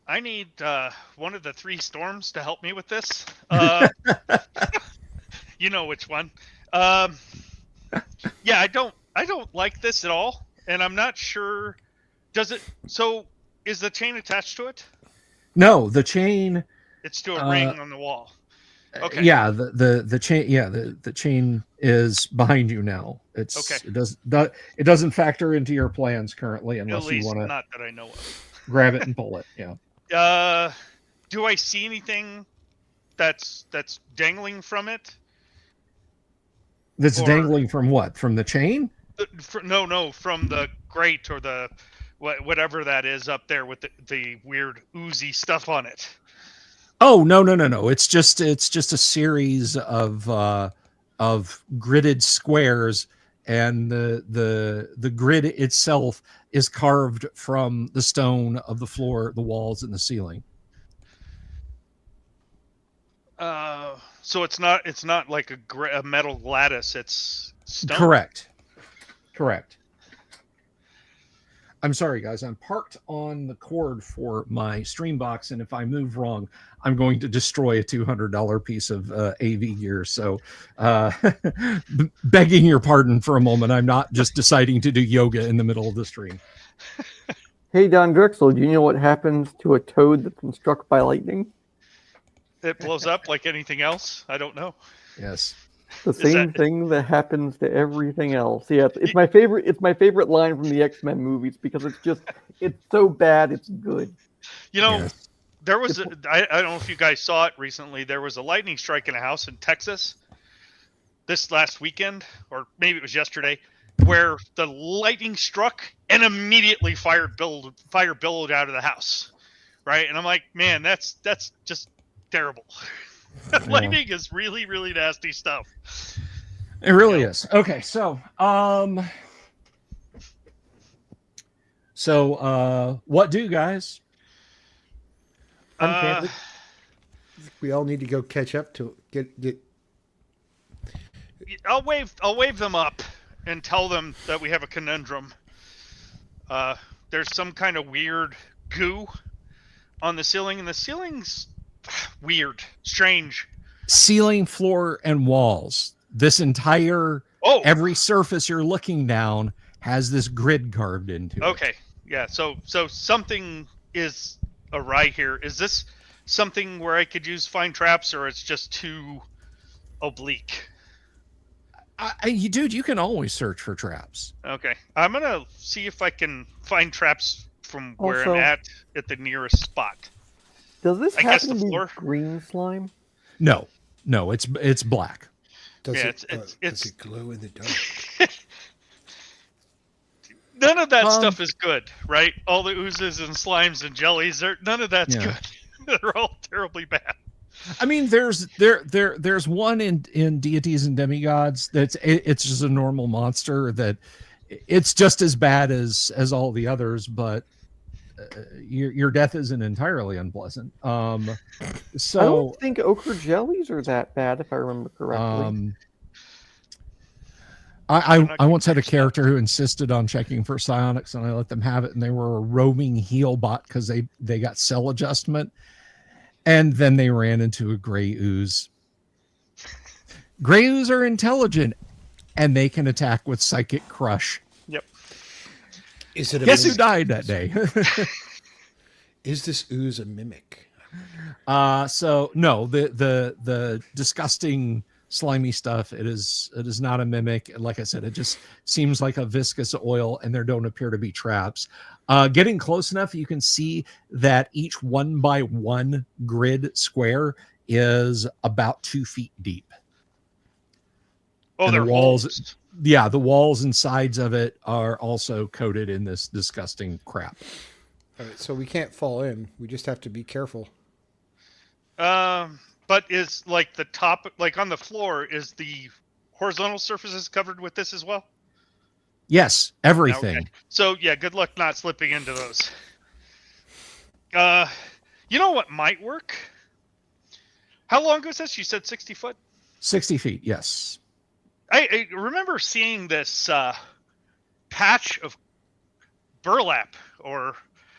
I need one of the 3 storms to help me with this. You know which one. Yeah, I don't like this at all, and I'm not sure. Does it? So, is the chain attached to it? No, the chain. It's to a ring on the wall. Okay. Yeah, the chain. Yeah, the chain is behind you now. It's okay. It doesn't factor into your plans currently, unless At least you want to not that I know of. grab it and pull it. Yeah. Do I see anything that's dangling from it? That's Or- dangling from what? From the chain? No, from the grate or the whatever that is up there with the weird oozy stuff on it. Oh, no. It's just a series of gridded squares, and the grid itself is carved from the stone of the floor, the walls, and the ceiling. So it's not like a metal lattice. It's stone. Correct. I'm sorry, guys. I'm parked on the cord for my stream box, and if I move wrong, I'm going to destroy a $200 piece of AV gear. So, begging your pardon for a moment. I'm not just deciding to do yoga in the middle of the stream. Hey, Don Drexel, do you know what happens to a toad that's been struck by lightning? It blows up like anything else. I don't know. Yes. The same thing that happens to everything else. Yeah, it's my favorite. It's my favorite line from the X-Men movies because it's so bad it's good. You know, Yes. there was I don't know if you guys saw it recently. There was a lightning strike in a house in Texas this last weekend, or maybe it was yesterday, where the lightning struck and immediately fire billowed out of the house. Right, and I'm like, man, that's just terrible. Lightning is really, really nasty stuff. It really is. Okay, so what do, guys? Enchanted. We all need to go catch up to get. I'll wave them up and tell them that we have a conundrum. There's some kind of weird goo on the ceiling, and the ceiling's weird, strange. Ceiling, floor, and walls. This entire every surface you're looking down has this grid carved into it. Okay, yeah. So something is awry here. Is this something where I could use fine traps, or it's just too oblique? Dude, you can always search for traps. Okay, I'm gonna see if I can find traps from where Also, I'm at the nearest spot. Does this I guess happen the to be floor? green slime? No, it's black. Does Yeah, it it's does it glow in the dark? None of that stuff is good, right? All the oozes and slimes and jellies, none of that's good. They're all terribly bad. I mean, there's one in Deities and Demigods it's just a normal monster that it's just as bad as all the others, but your death isn't entirely unpleasant. I So don't think ochre jellies are that bad, if I remember correctly. I once had a character who insisted on checking for psionics, and I let them have it, and they were a roaming heal bot because they got cell adjustment, and then they ran into a gray ooze. Gray ooze are intelligent, and they can attack with psychic crush. Yep. Is it? Guess who died that day? Is this ooze a mimic? So no, the disgusting slimy stuff, it is not a mimic. Like I said, it just seems like a viscous oil, and there don't appear to be traps. Getting close enough, you can see that each 1x1 grid square is about 2 feet deep. Oh, And they're the walls. holes. Yeah, the walls and sides of it are also coated in this disgusting crap. All right, so we can't fall in. We just have to be careful. But is like the top, like on the floor, is the horizontal surfaces covered with this as well? Yes, everything. Okay. So yeah, good luck not slipping into those. You know what might work? How long was this? You said 60 foot? 60 feet, yes. I remember seeing this patch of burlap or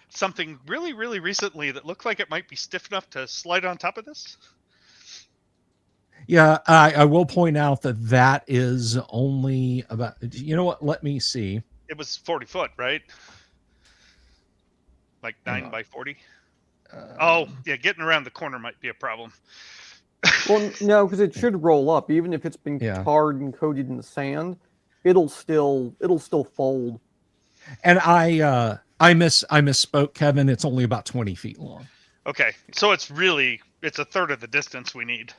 something really, really recently that looked like it might be stiff enough to slide on top of this. Yeah, I will point out that is only about, you know what, let me see. It was 40 foot, right? Like 9 by 40? Oh, yeah, getting around the corner might be a problem. Well, no, because it should roll up, even if it's been Yeah. tarred and coated in sand. It'll still fold. And I misspoke, Kevin. It's only about 20 feet long. Okay, so it's a third of the distance we need.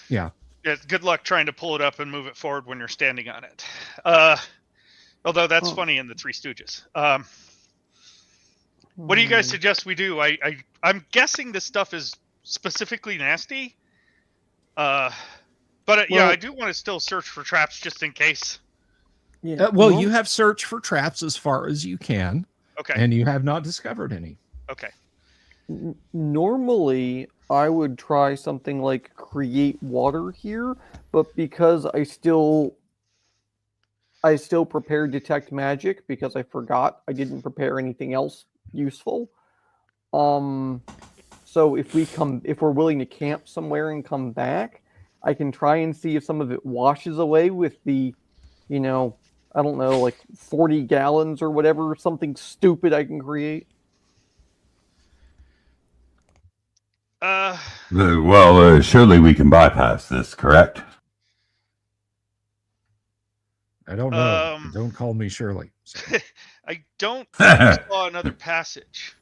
Yeah. Good luck trying to pull it up and move it forward when you're standing on it. Although that's funny in the Three Stooges. What do you guys suggest we do? I'm guessing this stuff is specifically nasty. But yeah, I do want to still search for traps just in case. Yeah. Well, you have searched for traps as far as you can, Okay. and you have not discovered any. Okay. Normally, I would try something like create water here, but because I still prepared detect magic because I forgot I didn't prepare anything else useful. So if we're willing to camp somewhere and come back, I can try and see if some of it washes away with the, I don't know, like 40 gallons or whatever, something stupid I can create. Well, surely we can bypass this, correct? I don't know. Don't call me Shirley. So. I don't think we saw another passage.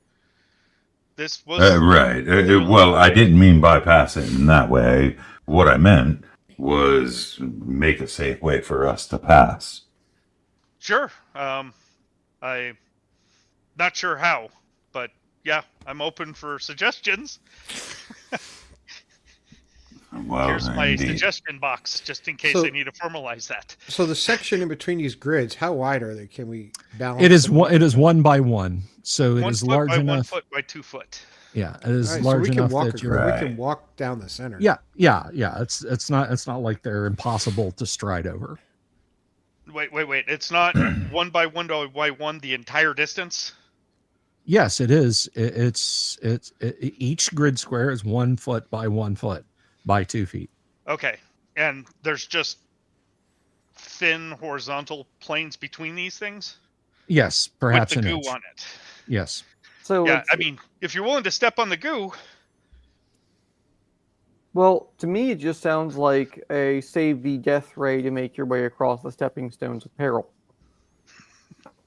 This was Right. Well, I didn't mean bypass it in that way. What I meant was make a safe way for us to pass. Sure. I'm not sure how, but yeah, I'm open for suggestions. Well, Here's my indeed. suggestion box, just in case So- I need to formalize that. So the section in between these grids, how wide are they? Can we balance? It is them? one. It is 1 by 1, so it 1 is foot large by 1 enough. foot by 2 foot. Yeah, it is All right, so large we can enough walk that you're. across. we can walk down the center. Yeah. It's not like they're impossible to stride over. Wait. It's not 1 by 1 by 1 the entire distance? Yes, it is. Each grid square is 1 foot by 1 foot by 2 feet. Okay. And there's just thin horizontal planes between these things? Yes, perhaps with the an goo inch. on it. Yes. So Yeah, it's- I mean, if you're willing to step on the goo, well, to me, it just sounds like a save the death ray to make your way across the stepping stones of peril.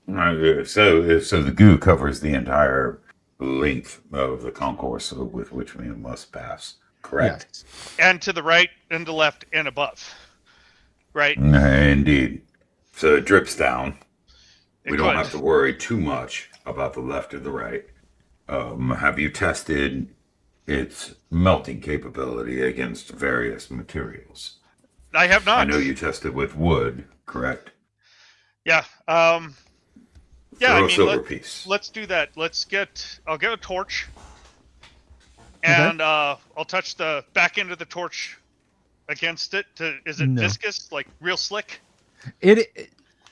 So the goo covers the entire length of the concourse with which we must pass. Correct. Yes. and to the right and the left and above. Right? Indeed. So it drips down. It We don't could. have to worry too much about the left or the right. Have you tested its melting capability against various materials? I have not. I know you tested with wood, correct? Yeah. Yeah, Throw I a mean, silver piece. let's do that. I'll get a torch. And I'll touch the back end of the torch against it. Is it No. viscous, like real slick?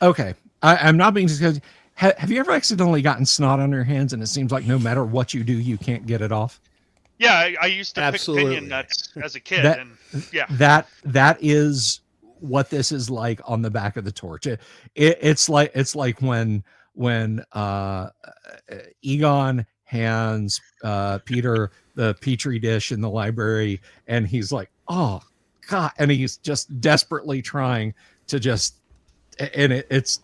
Okay. I'm not being disgusted. Have you ever accidentally gotten snot on your hands and it seems like no matter what you do, you can't get it off? Yeah, I used to Absolutely. pick pinion nuts as a kid, That- and yeah, That is what this is like on the back of the torch. It's like when Egon hands Peter the petri dish in the library, and he's like, "Oh God," and he's just desperately trying to it's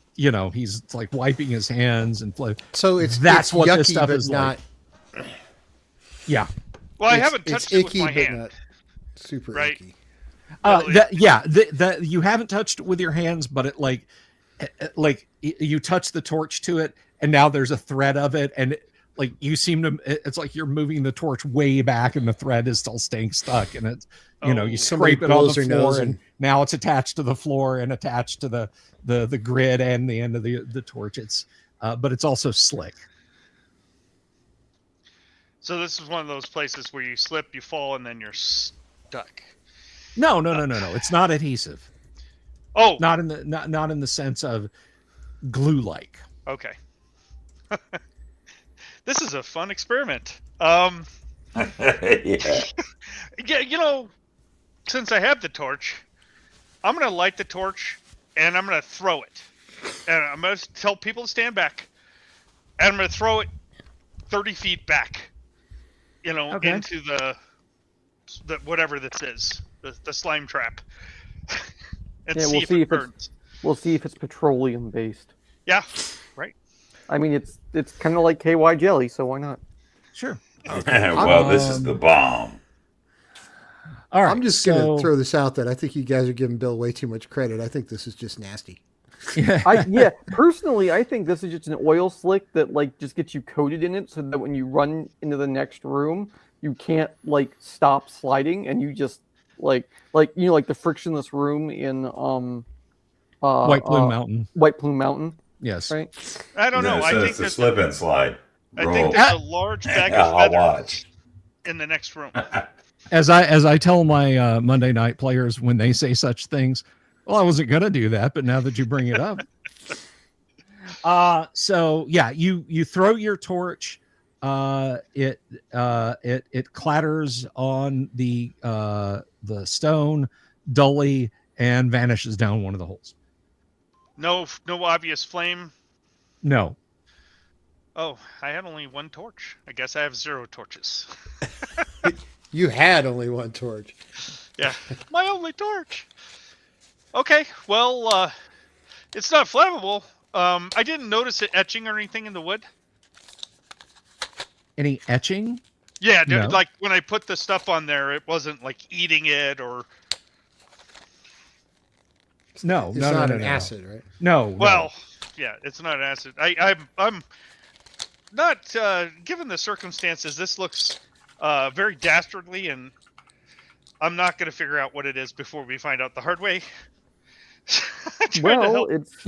he's like wiping his hands and So That's it's what yucky, this stuff but is not. like. Yeah. well, I it's- haven't touched it's it with icky, my but hand. not super Right. icky. You haven't touched it with your hands, but it like you touch the torch to it, and now there's a thread of it, and like you seem to, it's like you're moving the torch way back, and the thread is still staying stuck, and it's you Somebody scrape it on blows the their nose floor, and now it's attached to the floor and attached to the grid and the end of the torch. It's but it's also slick. So this is one of those places where you slip, you fall, and then you're stuck. No. It's not adhesive. Oh, Not in the sense of glue-like. okay. This is a fun experiment. Yeah. Yeah, since I have the torch, I'm gonna light the torch and I'm gonna throw it, and I'm gonna tell people to stand back, and I'm gonna throw it 30 feet back, Okay. into the whatever this is, the slime trap, and Yeah, see we'll if see it if it's- burns. We'll see if it's petroleum based. Yeah, right. I mean, it's kind of like KY jelly, so why not? Sure. Well, this is the bomb. All right. I'm just so, going to throw this out that I think you guys are giving Bill way too much credit. I think this is just nasty. Personally, I think this is just an oil slick that like just gets you coated in it, so that when you run into the next room, you can't like stop sliding, and you just like the frictionless room in White Plume Mountain. White Plume Mountain, Yes. right? I don't know. No, I so think it's a there's slip and slide. I Roll. think there's a large bag Yeah, of I'll feathers watch. in the next room. As I tell my Monday night players when they say such things, well, I wasn't gonna do that, but now that you bring it up. So yeah, you throw your torch, it clatters on the stone dully and vanishes down one of the holes. No obvious flame. No. Oh, I had only one torch. I guess I have 0 torches. You had only one torch. Yeah, my only torch. Okay, well, it's not flammable. I didn't notice it etching or anything in the wood. Any etching? Yeah, No. like when I put the stuff on there, it wasn't like eating it or. No, It's no, not no, an no, acid, right? No. Well, yeah, it's not acid. I'm not given the circumstances. This looks very dastardly, and I'm not going to figure out what it is before we find out the hard way. Trying to Well, help. it's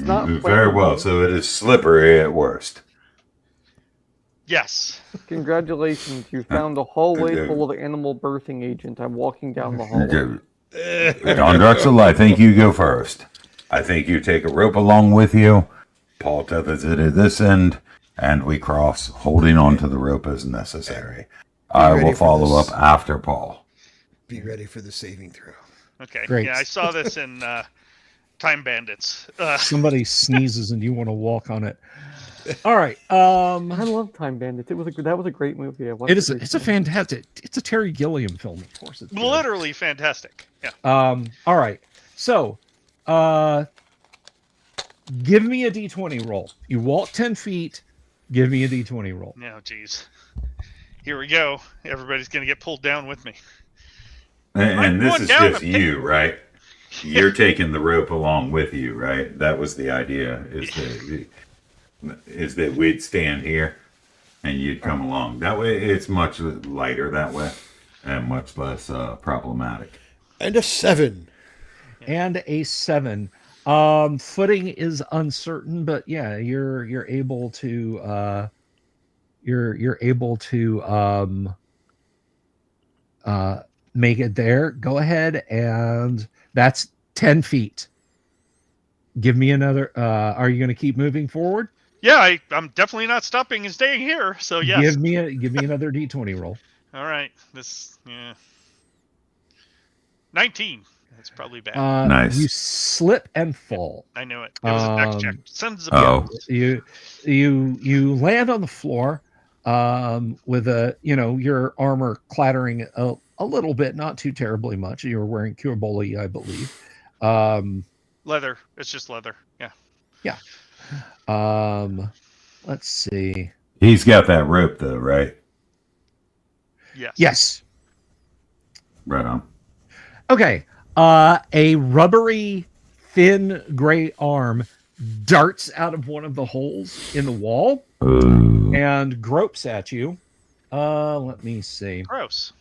not Very well. flammable. So it is slippery at worst. Yes. Congratulations, you found a hallway full of animal birthing agent. I'm walking down the hallway. Don Drexel, I think you go first. I think you take a rope along with you. Paul tethers it at this end, and we cross, holding on to the rope as necessary. I ready will for follow this. up after Paul. Be ready for the saving throw. Okay. Great. Yeah, I saw this in Time Bandits. Somebody sneezes and you want to walk on it. All right. I love Time Bandits. That was a great movie. It's a fantastic. It's a Terry Gilliam film, of course. It's good. Literally fantastic. Yeah. All right. So, give me a D20 roll. You walk 10 feet. Give me a D20 roll. No, geez. Here we go. Everybody's going to get pulled down with me. And this going is down just a you, right? You're taking the rope along with you, right? That was the idea. Is that we'd stand here and you'd come along. That way, it's much lighter that way and much less problematic. And a 7. And a 7. Footing is uncertain, but yeah, you're able to you're able to make it there. Go ahead, and that's 10 feet. Give me another. Are you going to keep moving forward? Yeah, I'm definitely not stopping and staying here. So yes. Give me another D20 roll. All right. Yeah. 19. That's probably bad. Nice. You slip and fall. I knew it. It was a dex check. Sons of bitches. You land on the floor with your armor clattering a little bit, not too terribly much. You were wearing Curboli, I believe. Leather. It's just leather. Yeah. Yeah. Let's see. He's got that rope, though, right? Yes. Yes. Right on. Okay. A rubbery, thin gray arm darts out of one of the holes in the wall and gropes at you. Let me see. Gross.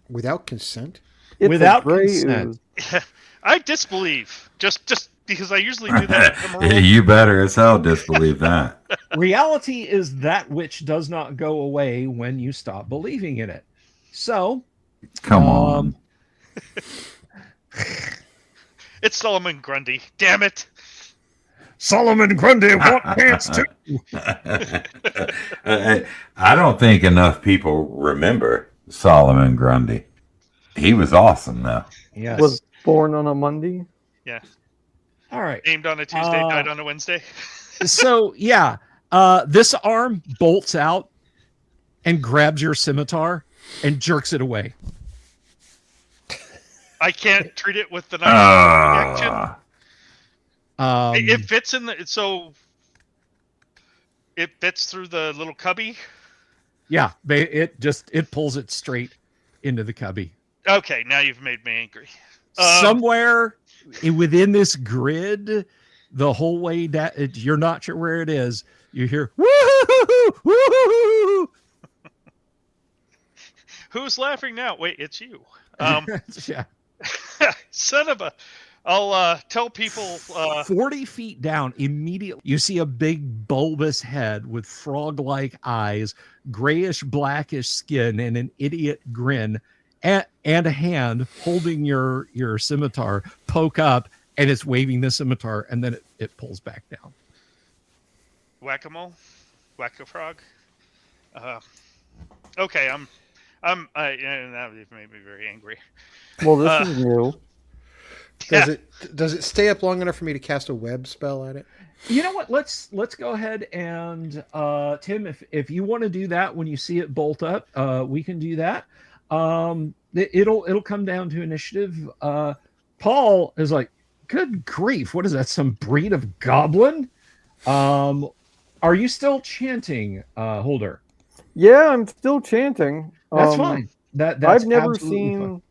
Without consent? It's Without a gray consent. ooze. I disbelieve. Just because I usually do that. in Emerald. You better as hell disbelieve that. Reality is that which does not go away when you stop believing in it. So, Come on. It's Solomon Grundy. Damn it. Solomon Grundy, what pants too? I don't think enough people remember Solomon Grundy. He was awesome, though. Yes. Was born on a Monday. Yeah. All right. Named on a Tuesday, died on a Wednesday. So, yeah, this arm bolts out and grabs your scimitar and jerks it away. I can't treat it with the knife action. It fits in so it fits through the little cubby. Yeah, it pulls it straight into the cubby. Okay, now you've made me angry. Somewhere within this grid, the whole way down, you're not sure where it is. You hear woo-hoo-hoo, woo-hoo-hoo. Who's laughing now? Wait, it's you. Yeah. Son of a. I'll tell people. 40 feet down, immediately, you see a big bulbous head with frog-like eyes, grayish blackish skin, and an idiot grin, and a hand holding your scimitar poke up, and it's waving the scimitar, and then it pulls back down. Whack-a-mole, whack-a-frog. Okay, that made me very angry. Well, this is new. Does it stay up long enough for me to cast a web spell at it? You know what? Let's go ahead and Tim, if you want to do that when you see it bolt up, we can do that. It'll come down to initiative. Paul is like, good grief, what is that? Some breed of goblin? Are you still chanting, Holder? Yeah, I'm still chanting. That's fine. That's I've never absolutely seen. fine.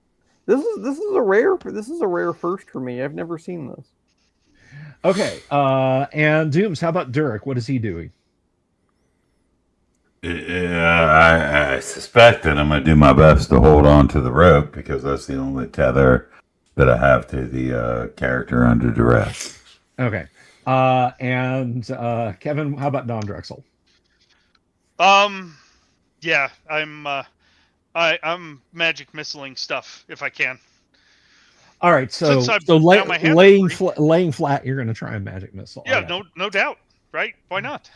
This is a rare first for me. I've never seen this. Okay, and Dooms, how about Durek? What is he doing? I suspect that I'm going to do my best to hold on to the rope because that's the only tether that I have to the character under duress. Okay, and Kevin, how about Don Drexel? Yeah, I'm magic missiling stuff if I can. All right, so laying flat, you're going to try a magic missile. Yeah, no doubt, right? Why not?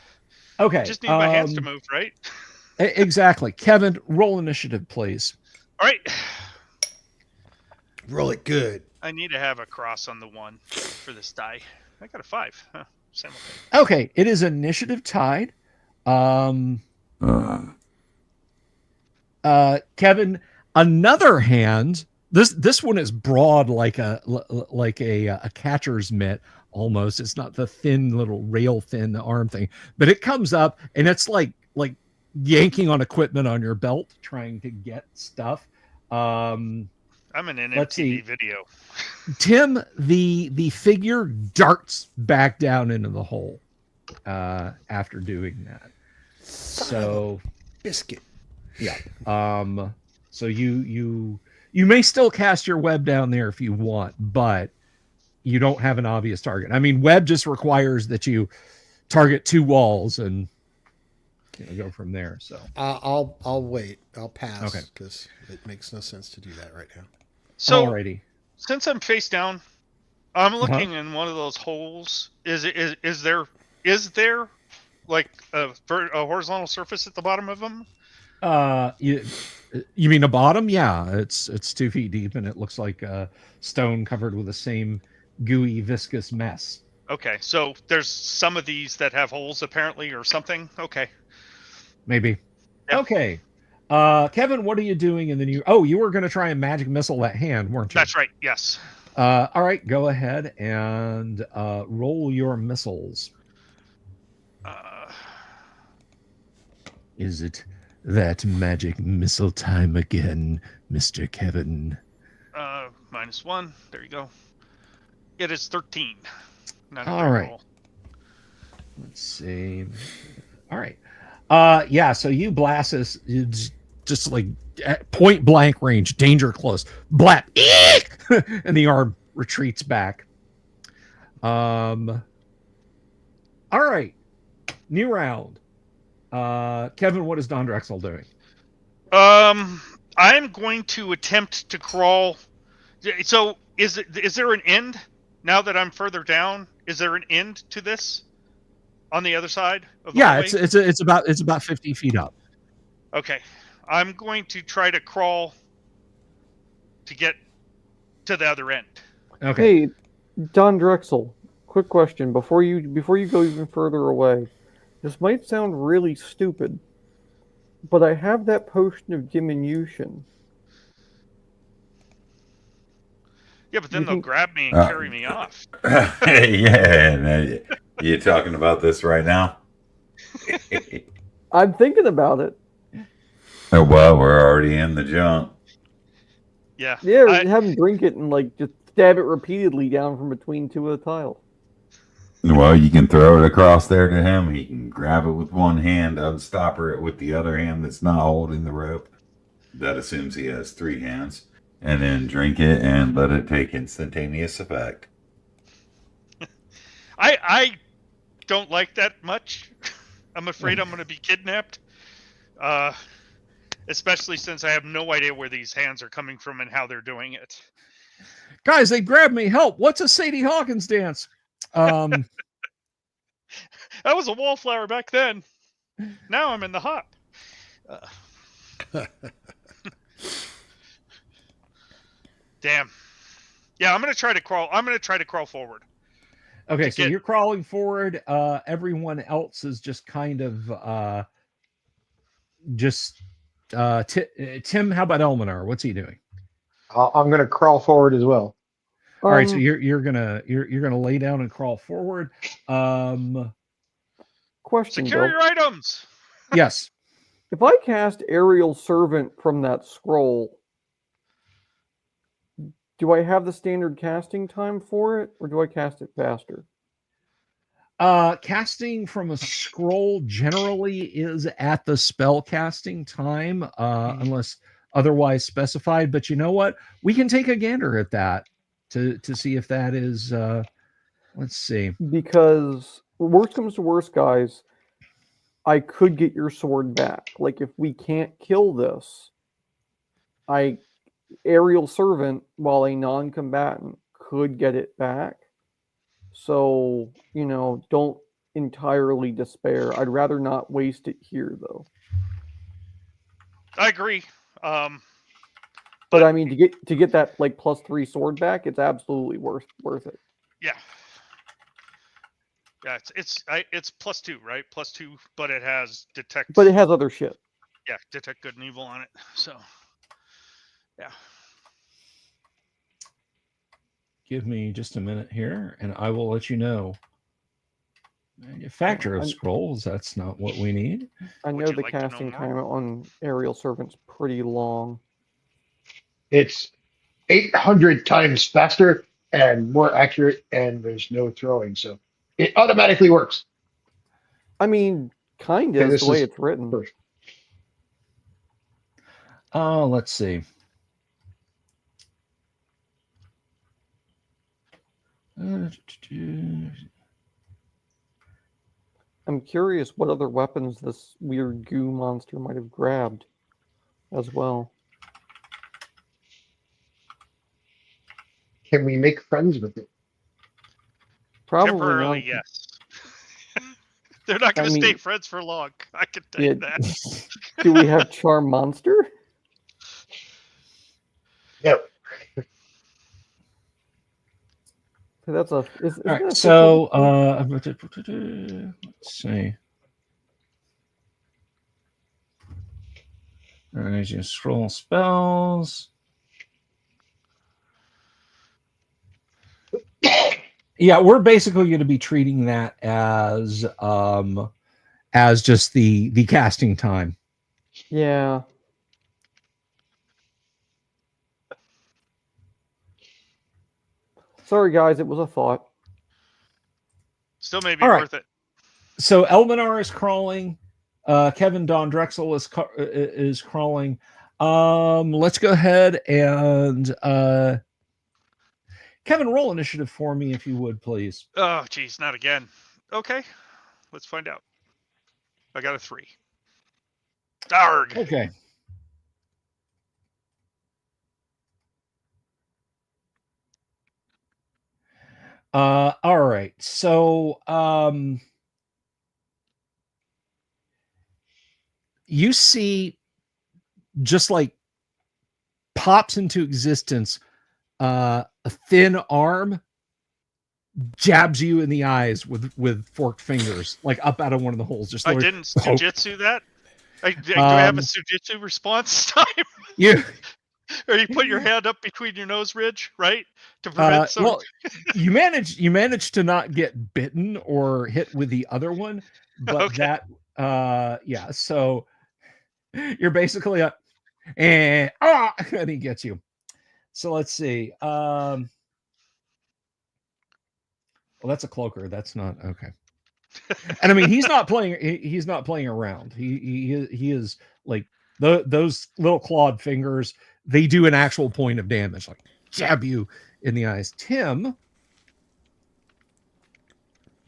Okay, Just need my hands to move, right? Exactly. Kevin, roll initiative, please. All right. Roll it good. I need to have a cross on the 1 for this die. I got a 5. Huh. Same thing. Okay, it is initiative tied. Kevin, another hand. This one is broad like a catcher's mitt almost. It's not the thin little rail thin arm thing, but it comes up and it's like yanking on equipment on your belt, trying to get stuff. I'm in an MTV video. Tim, the figure darts back down into the hole after doing that. So biscuit. Yeah. So you may still cast your web down there if you want, but you don't have an obvious target. I mean, web just requires that you target 2 walls and go from there. So I'll wait. I'll pass. Okay. Because it makes no sense to do that right now. So alrighty. Since I'm face down, I'm looking in one of those holes. Is there like a horizontal surface at the bottom of them? You mean a bottom? Yeah, it's 2 feet deep and it looks like stone covered with the same gooey, viscous mess. Okay, so there's some of these that have holes apparently or something. Okay. Maybe. Yeah. Okay. Kevin, what are you doing? And then you were going to try and magic missile that hand, weren't you? That's right. Yes. All right, go ahead and roll your missiles. Is it that magic missile time again, Mr. Kevin? -1. There you go. It is 13. All right. Roll. Let's see. All right. Yeah, so you blast this just like at point blank range, danger close. Blap. And the arm retreats back. All right. New round. Kevin, what is Don Drexel doing? I'm going to attempt to crawl. So is there an end now that I'm further down? Is there an end to this on the other side of the hallway? It's about 50 feet up. Okay. I'm going to try to crawl to get to the other end. Okay. Hey, Don Drexel, quick question before you go even further away. This might sound really stupid, but I have that potion of diminution. Yeah, but then they'll grab me and carry me off. Yeah, you talking about this right now? I'm thinking about it. Oh, well, we're already in the jump. Yeah. Yeah, have him drink it and just stab it repeatedly down from between 2 of the tiles. Well, you can throw it across there to him. He can grab it with one hand, unstopper it with the other hand that's not holding the rope. That assumes he has 3 hands. And then drink it and let it take instantaneous effect. I don't like that much. I'm afraid I'm going to be kidnapped. Especially since I have no idea where these hands are coming from and how they're doing it. Guys, they grabbed me. Help. What's a Sadie Hawkins dance? That was a wallflower back then. Now I'm in the hop. Damn. Yeah, I'm gonna try to crawl. I'm gonna try to crawl forward. Okay, so you're crawling forward. Everyone else is just kind of Tim. How about Elminar? What's he doing? I'm gonna crawl forward as well. All right, so you're gonna lay down and crawl forward. Question, Secure Bill. your items. Yes. If I cast Aerial Servant from that scroll, do I have the standard casting time for it, or do I cast it faster? Casting from a scroll generally is at the spell casting time, unless otherwise specified. But you know what? We can take a gander at that to see if that is. Let's see. Because worst comes to worst, guys, I could get your sword back. Like, if we can't kill this, Aerial Servant, while a non-combatant, could get it back. So, don't entirely despair. I'd rather not waste it here, though. I agree. But I mean, to get that like +3 sword back, it's absolutely worth it. Yeah. Yeah, it's +2, right? +2, but it has detect. But it has other shit. Yeah, detect good and evil on it. So, yeah. Give me just a minute here, and I will let you know. Manufacture of scrolls. That's not what we need. I know the casting time on Aerial Servant's pretty long. It's 800 times faster and more accurate, and there's no throwing, so it automatically works. I mean, kind of the way it's written. First. Let's see. I'm curious what other weapons this weird goo monster might have grabbed as well. Can we make friends with it? Probably Temporarily, not. yes. They're not going to stay friends for long. I can tell you that. Do we have Charm Monster? No. That's a. All right, so let's see. All right, you scroll spells. Yeah, we're basically going to be treating that as just the casting time. Yeah. Sorry, guys, it was a thought. Still may be worth it. So Elminar is crawling. Kevin Don Drexel is crawling. Let's go ahead and Kevin, roll initiative for me if you would, please. Oh, geez, not again. Okay, let's find out. I got a 3. Darg. Okay. All right. So you see just like pops into existence a thin arm jabs you in the eyes with forked fingers, like up out of one of the holes. Just I didn't sujitsu that. Do I have a sujitsu response time? Yeah. Or you put your hand up between your nose ridge, right, to prevent some. Well, you managed to not get bitten or hit with the other one, but Okay. that yeah. So you're basically and he gets you. So let's see. Well, that's a cloaker. That's not okay. And I mean, he's not playing. He's not playing around. He is like those little clawed fingers. They do an actual point of damage, like jab you in the eyes. Tim,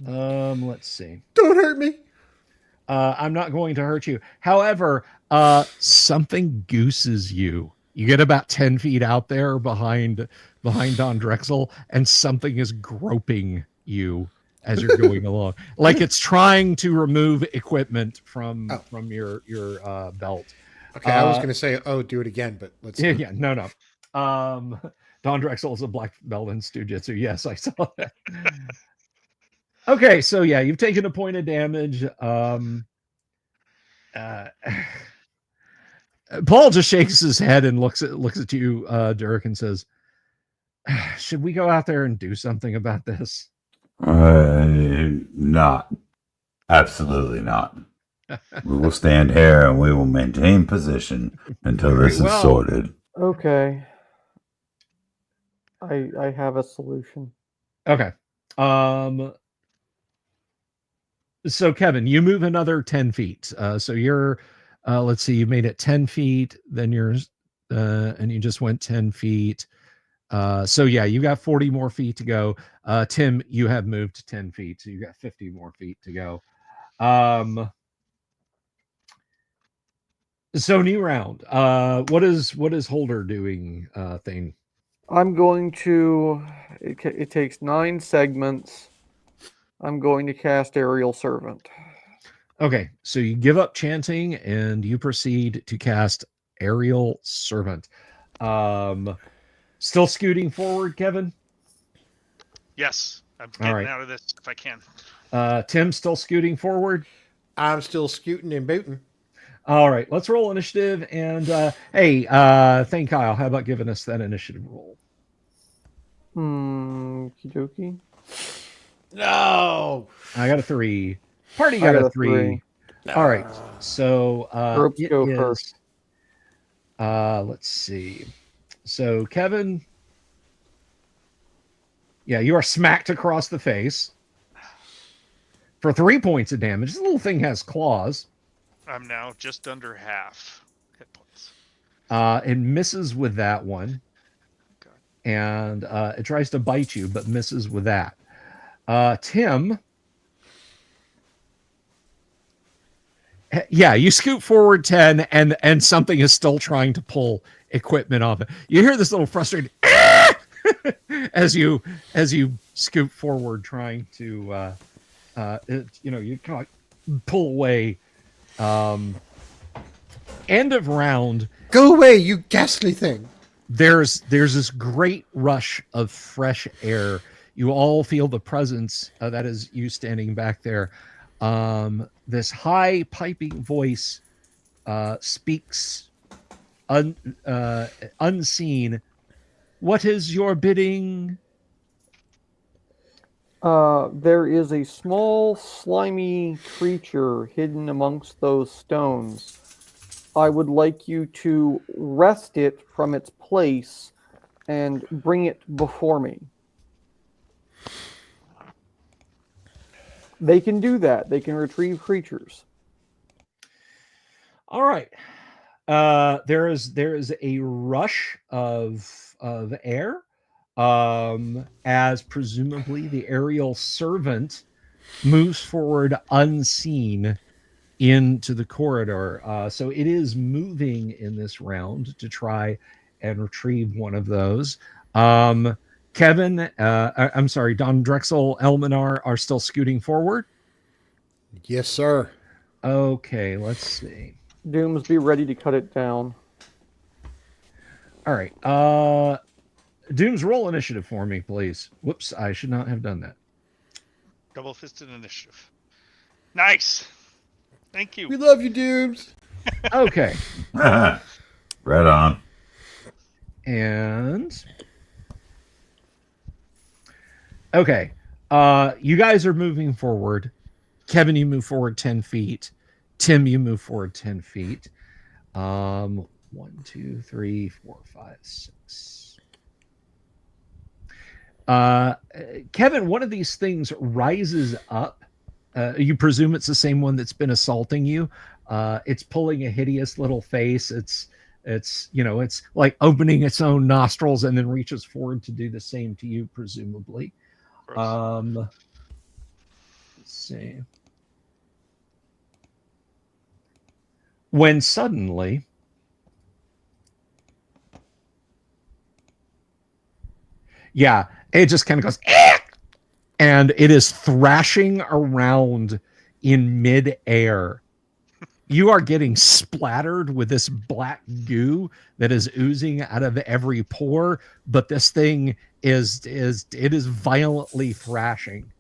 Let's see. Don't hurt me. I'm not going to hurt you. However, something gooses you. You get about 10 feet out there behind Don Drexel, and something is groping you as you're going along, like it's trying to remove equipment from your belt. Okay, I was going to say, do it again, but let's. Yeah, no. Don Drexel is a black belt in Stujitsu. Yes, I saw that. Okay, so yeah, you've taken a point of damage. Paul just shakes his head and looks at you, Dirk, and says, "Should we go out there and do something about this?" Not. Absolutely not. We will stand here and we will maintain position until this is sorted. Okay. I have a solution. Okay. So Kevin, you move another 10 feet. So you're, let's see, you made it 10 feet, then you're, and you just went 10 feet. So yeah, you got 40 more feet to go. Tim, you have moved 10 feet, so you got 50 more feet to go. So new round. What is Holder doing? Thing. I'm going to. It takes 9 segments. I'm going to cast Aerial Servant. Okay, so you give up chanting and you proceed to cast Aerial Servant. Still scooting forward, Kevin? Yes, I'm getting out of this if I can. Tim, still scooting forward? I'm still scooting and booting. All right, let's roll initiative. And hey, thank Kyle. How about giving us that initiative roll? Kidoki. No. I got a 3. Party got a 3. All right, so Groups go first. Let's see. So Kevin, yeah, you are smacked across the face for 3 points of damage. This little thing has claws. I'm now just under half hit points. It misses with that one. Okay. And it tries to bite you, but misses with that. Tim. Yeah, you scoot forward 10 and something is still trying to pull equipment off it. You hear this little frustrated as you scoot forward trying to you kind of pull away. End of round. Go away, you ghastly thing. There's this great rush of fresh air. You all feel the presence that is you standing back there. This high piping voice speaks unseen. What is your bidding? There is a small, slimy creature hidden amongst those stones. I would like you to wrest it from its place and bring it before me. They can do that. They can retrieve creatures. All right. There is a rush of air, as presumably the aerial servant moves forward unseen into the corridor. So it is moving in this round to try and retrieve one of those. Kevin, I'm sorry, Don Drexel, Elminar are still scooting forward. Yes, sir. Okay, let's see. Dooms, be ready to cut it down. All right. Dooms, roll initiative for me, please. Whoops, I should not have done that. Double-fisted initiative. Nice. Thank you. We love you, Dooms. Okay. Right on. And okay. You guys are moving forward. Kevin, you move forward 10 feet. Tim, you move forward 10 feet. 1, 2, 3, 4, 5, 6. Kevin, one of these things rises up. You presume it's the same one that's been assaulting you. It's pulling a hideous little face. It's like opening its own nostrils and then reaches forward to do the same to you, presumably. Let's see. When suddenly, yeah, it just kind of goes, "Eh!" And it is thrashing around in midair. You are getting splattered with this black goo that is oozing out of every pore, but this thing is violently thrashing,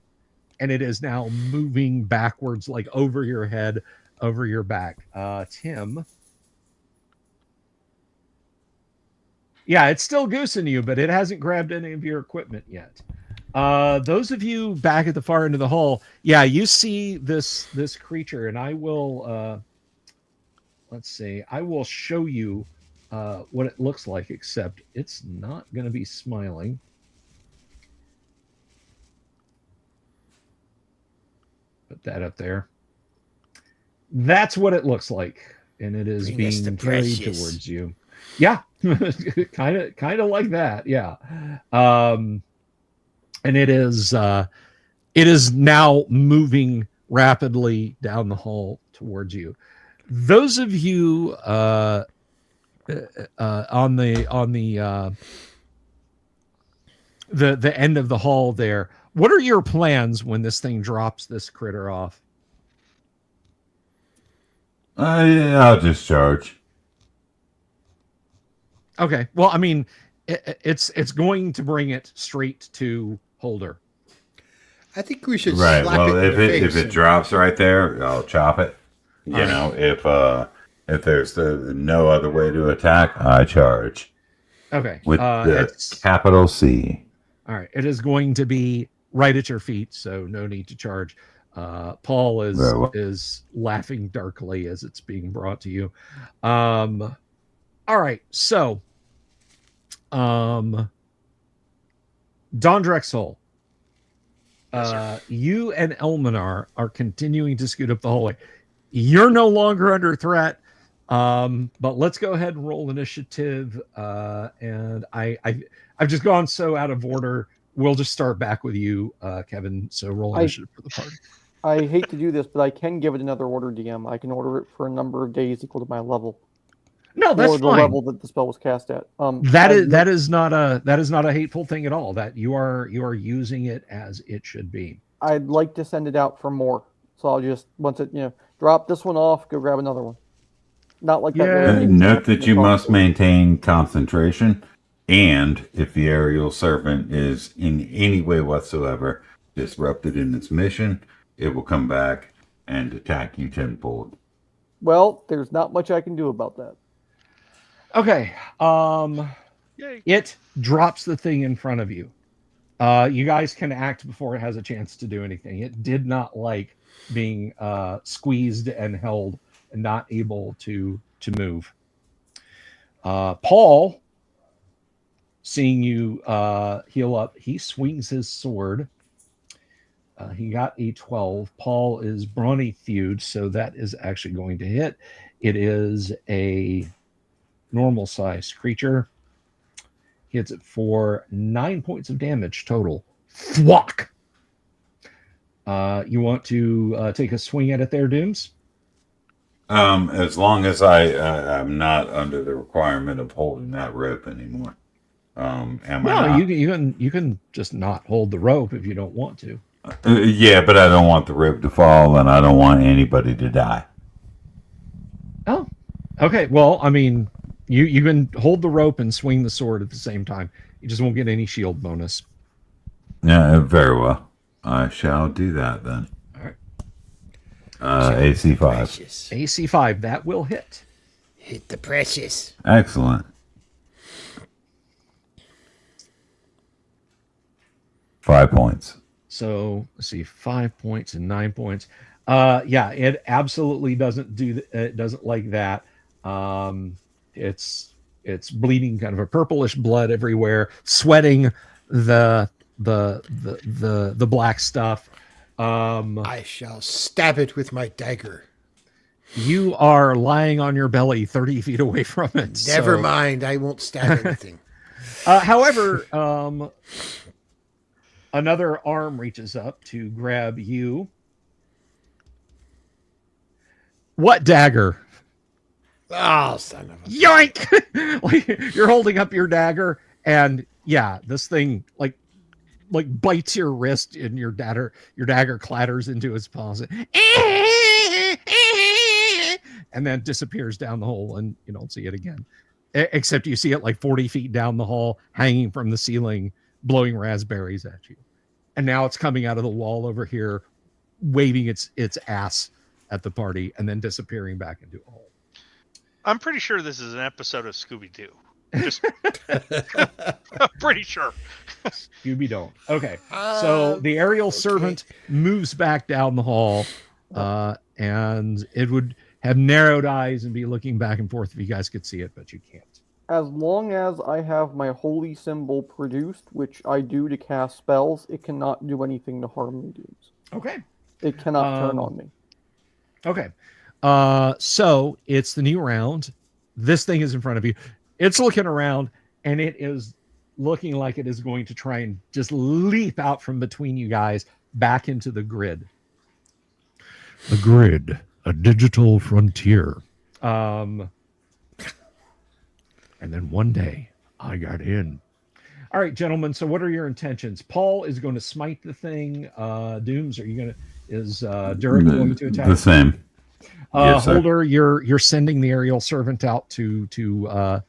and it is now moving backwards, like over your head, over your back. Tim. Yeah, it's still goosing you, but it hasn't grabbed any of your equipment yet. Those of you back at the far end of the hall, yeah, you see this creature, and I will let's see, I will show you what it looks like, except it's not going to be smiling. Put that up there. That's what it looks like, and it is Bring us the being carried precious. towards you. Yeah, kind of like that. Yeah, and it is now moving rapidly down the hall towards you. Those of you on the end of the hall there, what are your plans when this thing drops this critter off? I'll just charge. Okay. Well, I mean, it's going to bring it straight to Holder. I think we should Right. slap Well, it in the face. if it drops right there, I'll chop it. You know, if there's no other way to attack, I charge Okay. with the It's, capital C. all right. It is going to be right at your feet, so no need to charge. Paul Very well. is laughing darkly as it's being brought to you. All right. So, Don Drexel, you and Elminar are continuing to scoot up the hallway. You're no longer under threat, but let's go ahead and roll initiative. And I've just gone so out of order. We'll just start back with you, Kevin. So roll initiative for the party. I hate to do this, but I can give it another order, DM. I can order it for a number of days equal to my level. No, that's or the fine. level that the spell was cast at. That is not a hateful thing at all. That you are using it as it should be. I'd like to send it out for more, so I'll just once it drop this one off, go grab another one. Not like that. Yeah. really Note that you must maintain concentration, and if the aerial serpent is in any way whatsoever disrupted in its mission, it will come back and attack you tenfold. Well, there's not much I can do about that. Okay. Yay. It drops the thing in front of you. You guys can act before it has a chance to do anything. It did not like being squeezed and held and not able to move. Paul, seeing you heal up, he swings his sword. He got a 12. Paul is brawny thewed, so that is actually going to hit. It is a normal size creature. Hits it for 9 points of damage total. Thwack! You want to take a swing at it there, Dooms? As long as I'm not under the requirement of holding that rope anymore. Am I No, not? you can just not hold the rope if you don't want to. Yeah, but I don't want the rope to fall, and I don't want anybody to die. Oh, okay. Well, I mean, you can hold the rope and swing the sword at the same time. You just won't get any shield bonus. Yeah, very well. I shall do that then. All right. AC 5. Precious. AC 5, that will hit. Hit the precious. Excellent. 5 points. So let's see, 5 points and 9 points. Yeah, it absolutely doesn't it doesn't like that. It's bleeding kind of a purplish blood everywhere, sweating the black stuff. I shall stab it with my dagger. You are lying on your belly 30 feet away from it. Never so- mind, I won't stab anything. However, another arm reaches up to grab you. What dagger? Oh, son of a... Yoink! Like, you're holding up your dagger, and yeah, this thing like bites your wrist, and your dagger clatters into its paws, and then disappears down the hole, and you don't see it again. Except you see it like 40 feet down the hall, hanging from the ceiling, blowing raspberries at you. And now it's coming out of the wall over here, waving its ass at the party, and then disappearing back into a hole. I'm pretty sure this is an episode of Scooby-Doo. Just, I'm pretty sure. Scooby don't. Okay. So the aerial servant moves back down the hall, and it would have narrowed eyes and be looking back and forth if you guys could see it, but you can't. As long as I have my holy symbol produced, which I do to cast spells, it cannot do anything to harm mediums. Okay. It cannot turn on me. Okay. So it's the new round. This thing is in front of you. It's looking around, and it is looking like it is going to try and just leap out from between you guys back into the grid. The grid, a digital frontier. And then one day I got in. All right, gentlemen. So what are your intentions? Paul is going to smite the thing. Dooms, is Durek going to attack? The same. Yes, Holder, you're sending the aerial servant out to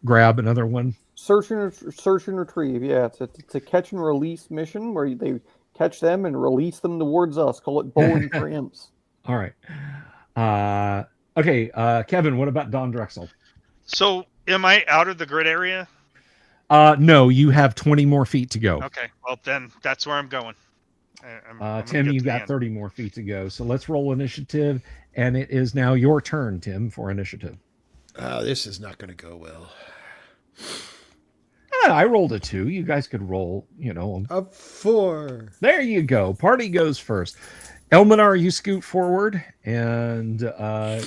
grab another one. Search and retrieve. Yeah, it's a catch and release mission where they catch them and release them towards us. Call it bowling for imps. All right. Okay, Kevin, what about Don Drexel? So, am I out of the grid area? No, you have 20 more feet to go. Okay, well then that's where I'm going. I'm Tim, you've got 30 more feet to go. So let's roll initiative, and it is now your turn, Tim, for initiative. This is not going to go well. I rolled a 2. You guys could roll, A 4. There you go. Party goes first. Elminar, you scoot forward, and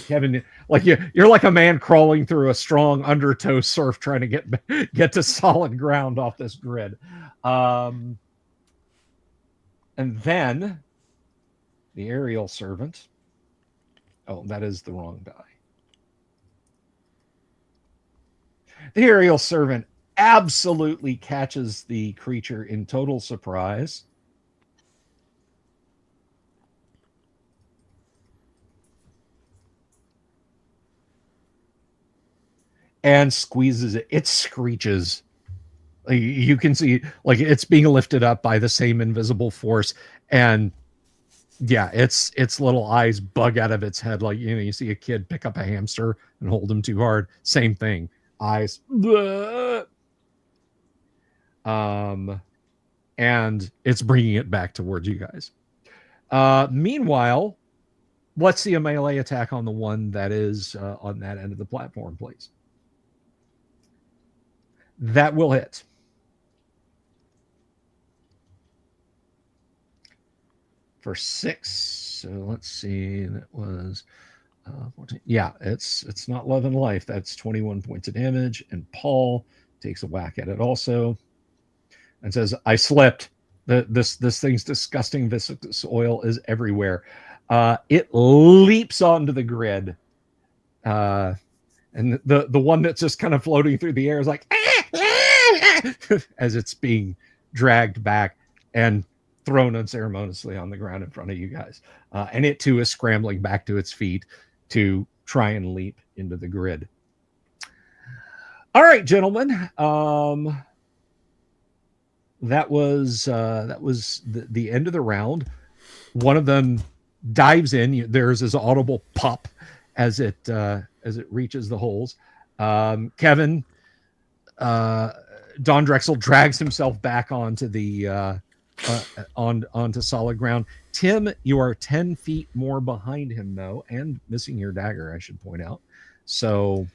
Kevin, like you're like a man crawling through a strong undertow surf, trying to get to solid ground off this grid. And then the aerial servant. Oh, that is the wrong die. The aerial servant absolutely catches the creature in total surprise. And squeezes it. It screeches. You can see, like, it's being lifted up by the same invisible force, and yeah, its little eyes bug out of its head, like you see a kid pick up a hamster and hold him too hard. Same thing, eyes. And it's bringing it back towards you guys. Meanwhile, let's see a melee attack on the one that is on that end of the platform, please. That will hit. For 6. So let's see. That was 14. Yeah, it's not love and life. That's 21 points of damage. And Paul takes a whack at it also and says, I slipped. This thing's disgusting viscous oil is everywhere. It leaps onto the grid. And the one that's just kind of floating through the air is like as it's being dragged back and thrown unceremoniously on the ground in front of you guys. And it too is scrambling back to its feet to try and leap into the grid. All right, gentlemen. That was the end of the round. One of them dives in. There's this audible pop as it reaches the holes. Kevin, Don Drexel drags himself back onto the onto solid ground. Tim, you are 10 feet more behind him though, and missing your dagger, I should point out. So,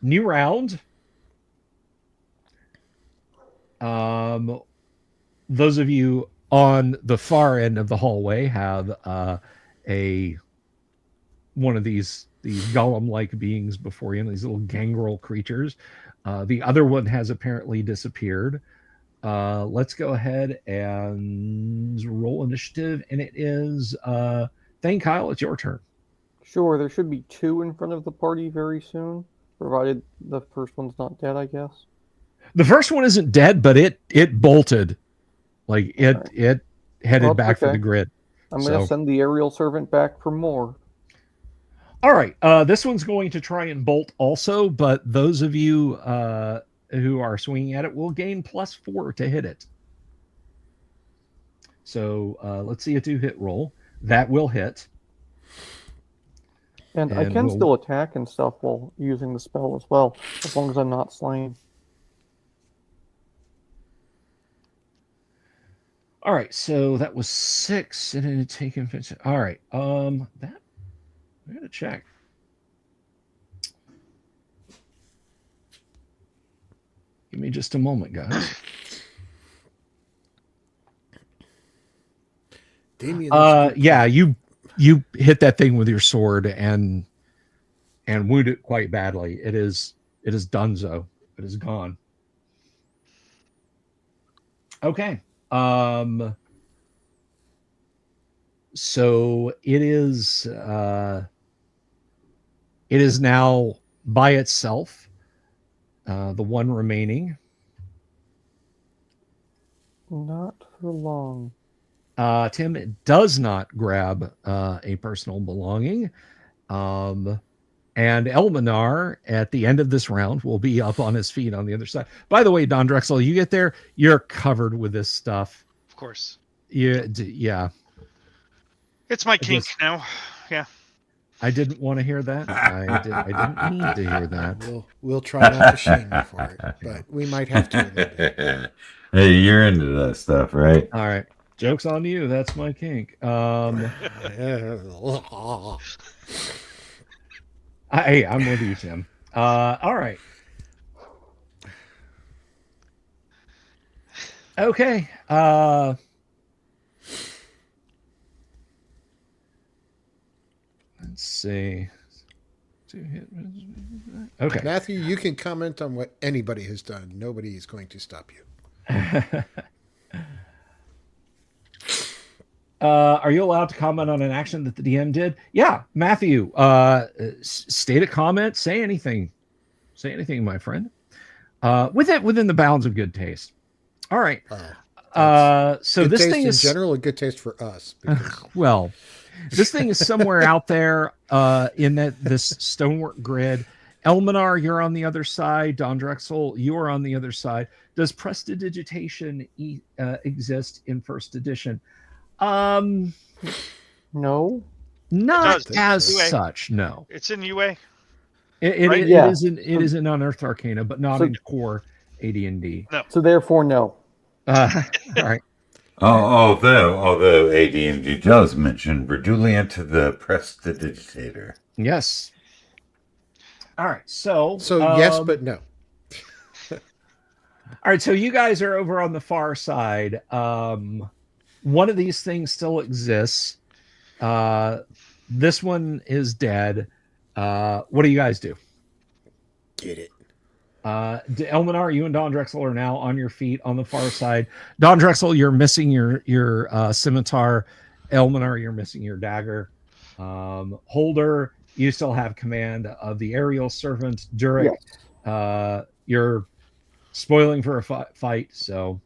new round. Those of you on the far end of the hallway have one of these golem-like beings before you, these little gangrel creatures. The other one has apparently disappeared. Let's go ahead and roll initiative, and it is Thane Kyle, it's your turn. Sure, there should be 2 in front of the party very soon, provided the first one's not dead, I guess. The first one isn't dead, but it bolted. Like it headed Well, back for okay. the grid. I'm going to send the aerial servant back for more. All right. This one's going to try and bolt also, but those of you who are swinging at it will gain +4 to hit it. So let's see a 2-hit roll. That will hit. And I can still attack and stuff while using the spell as well, as long as I'm not slain. All right, so that was 6, and it had taken. All right, that I gotta check. Give me just a moment, guys. Damien, yeah, you hit that thing with your sword and wound it quite badly. It is donezo. It is gone. Okay. So it is now by itself, the one remaining. Not for long. Tim does not grab a personal belonging. And Elminar, at the end of this round, will be up on his feet on the other side. By the way, Don Drexel, you get there, you're covered with this stuff. Of course. Yeah. It's my kink now. Yeah. I didn't want to hear that. I didn't need to hear that. We'll try not to shame you for it, but we might have to a little bit. Hey, you're into that stuff, right? All right. Joke's on you. That's my kink. Hey, I'm with you, Tim. All right. Okay. Let's see. Okay. Matthew, you can comment on what anybody has done. Nobody is going to stop you. Are you allowed to comment on an action that the DM did? Yeah, Matthew, state a comment, say anything, my friend, within the bounds of good taste. All right. So good this taste thing is in general a good taste for us. Because... well, this thing is somewhere out there in this stonework grid. Elminar, you're on the other side. Don Drexel, you are on the other side. Does prestidigitation exist in first edition? No, not as UA. such. No, It's in UA. It Yeah. is in Unearthed Arcana, but not in core AD&D. No. so therefore no. All right. Although AD&D does mention Verdulian to the prestidigitator. Yes. All right. So yes, but no. All right. So you guys are over on the far side. One of these things still exists. This one is dead. What do you guys do? Get it. Elminar, you and Don Drexel are now on your feet on the far side. Don Drexel, you're missing your scimitar. Elminar, you're missing your dagger. Holder, you still have command of the aerial servant. Durek, you're spoiling for a fight, so...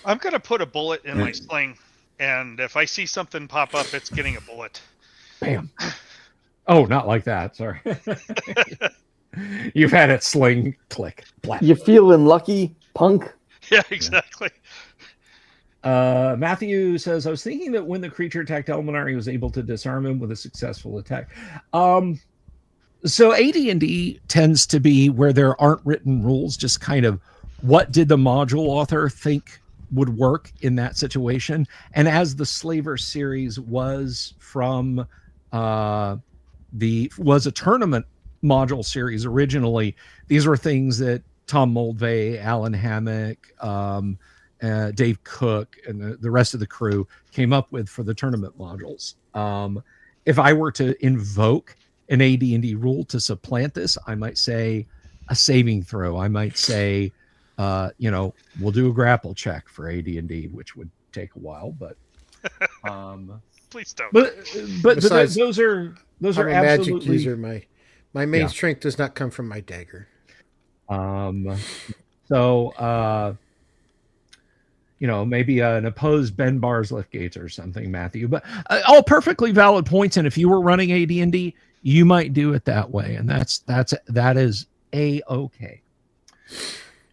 I'm going to put a bullet in my sling, and if I see something pop up, it's getting a bullet. Bam. Oh, not like that. Sorry. You've had it sling, click, blap. You feeling lucky, punk? Yeah, exactly. Matthew says, I was thinking that when the creature attacked Elminar, he was able to disarm him with a successful attack. So AD&D tends to be where there aren't written rules, just kind of what did the module author think would work in that situation. And as the Slaver series was from was a tournament module series originally, these were things that Tom Moldvay, Alan Hammock, Dave Cook, and the rest of the crew came up with for the tournament modules. If I were to invoke an AD&D rule to supplant this, I might say a saving throw. I might say, we'll do a grapple check for AD&D, which would take a while, but Please don't. But Besides, those are I'm a absolutely magic user. My main Yeah. strength does not come from my dagger. So maybe an opposed Ben Bar's lift gates or something, Matthew. But all perfectly valid points. And if you were running AD&D, you might do it that way, and that is a-okay.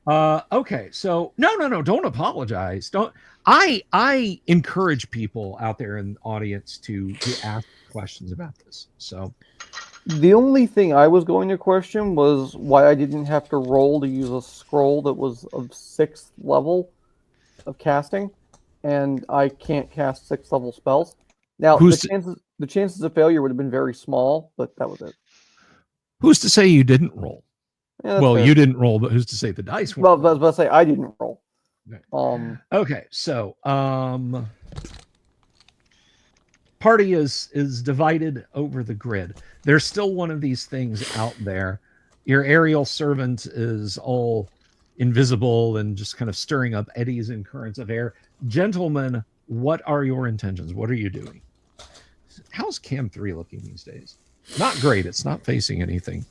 Okay, so no, don't apologize. Don't. I encourage people out there in the audience to ask questions about this. So The only thing I was going to question was why I didn't have to roll to use a scroll that was of 6th level of casting, and I can't cast 6th level spells. Now the chances of failure would have been very small, but that was it. who's to say you didn't roll? Yeah, that's Well, fair. you didn't roll, but who's to say the dice weren't? Well, I was about to say I didn't roll. Right. Okay, so party is divided over the grid. There's still one of these things out there. Your aerial servant is all invisible and just kind of stirring up eddies and currents of air. Gentlemen, what are your intentions? What are you doing? How's Cam 3 looking these days? Not great. It's not facing anything.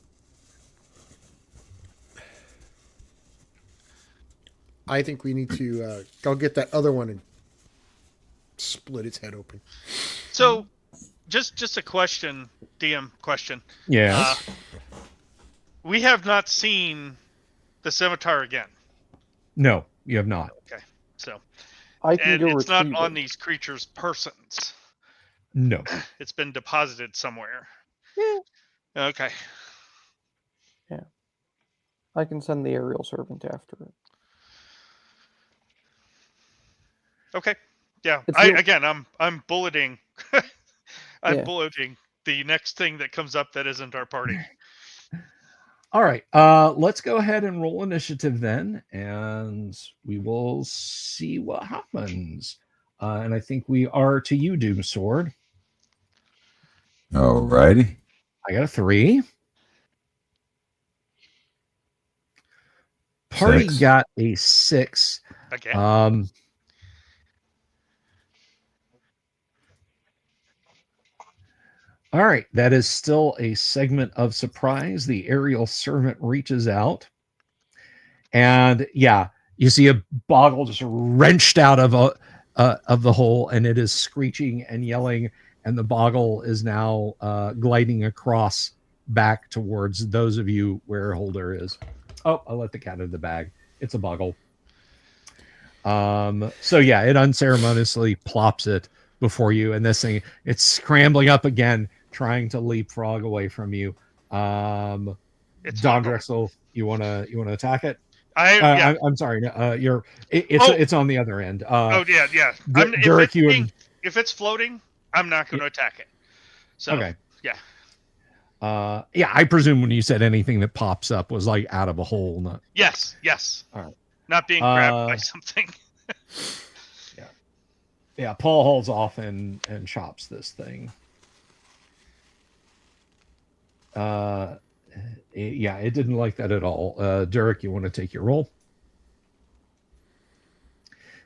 I think we need to go get that other one and split its head open. So, just a question, DM question. Yes. We have not seen the scimitar again. No, you have not. Okay, so I can and go it's not retrieve on it. these creatures' persons. No. It's been deposited somewhere. Yeah. Okay. I can send the aerial servant after it. Okay. Yeah. It's I'm bulleting. I'm Yeah. bulleting the next thing that comes up that isn't our party. All right. Let's go ahead and roll initiative then, and we will see what happens. And I think we are to you, Doom Sword. All righty. I got a 3. Party 6. got a 6. Okay. All right, that is still a segment of surprise. The aerial servant reaches out, and yeah, you see a boggle just wrenched out of the hole, and it is screeching and yelling, and the boggle is now gliding across back towards those of you where Holder is. Oh, I let the cat out of the bag. It's a boggle. So yeah, it unceremoniously plops it before you, and this thing, it's scrambling up again, trying to leapfrog away from you. It's Don not going. Drexel, you wanna attack it? Yeah. I'm sorry. It's on the other end. Yeah. Derek, if it's floating, I'm not going to attack it. So okay. Yeah. Yeah, I presume when you said anything that pops up was like out of a hole, not. Yes. All right. Not being grabbed by something. Yeah, Paul hauls off and chops this thing. It didn't like that at all. Derek, you want to take your roll?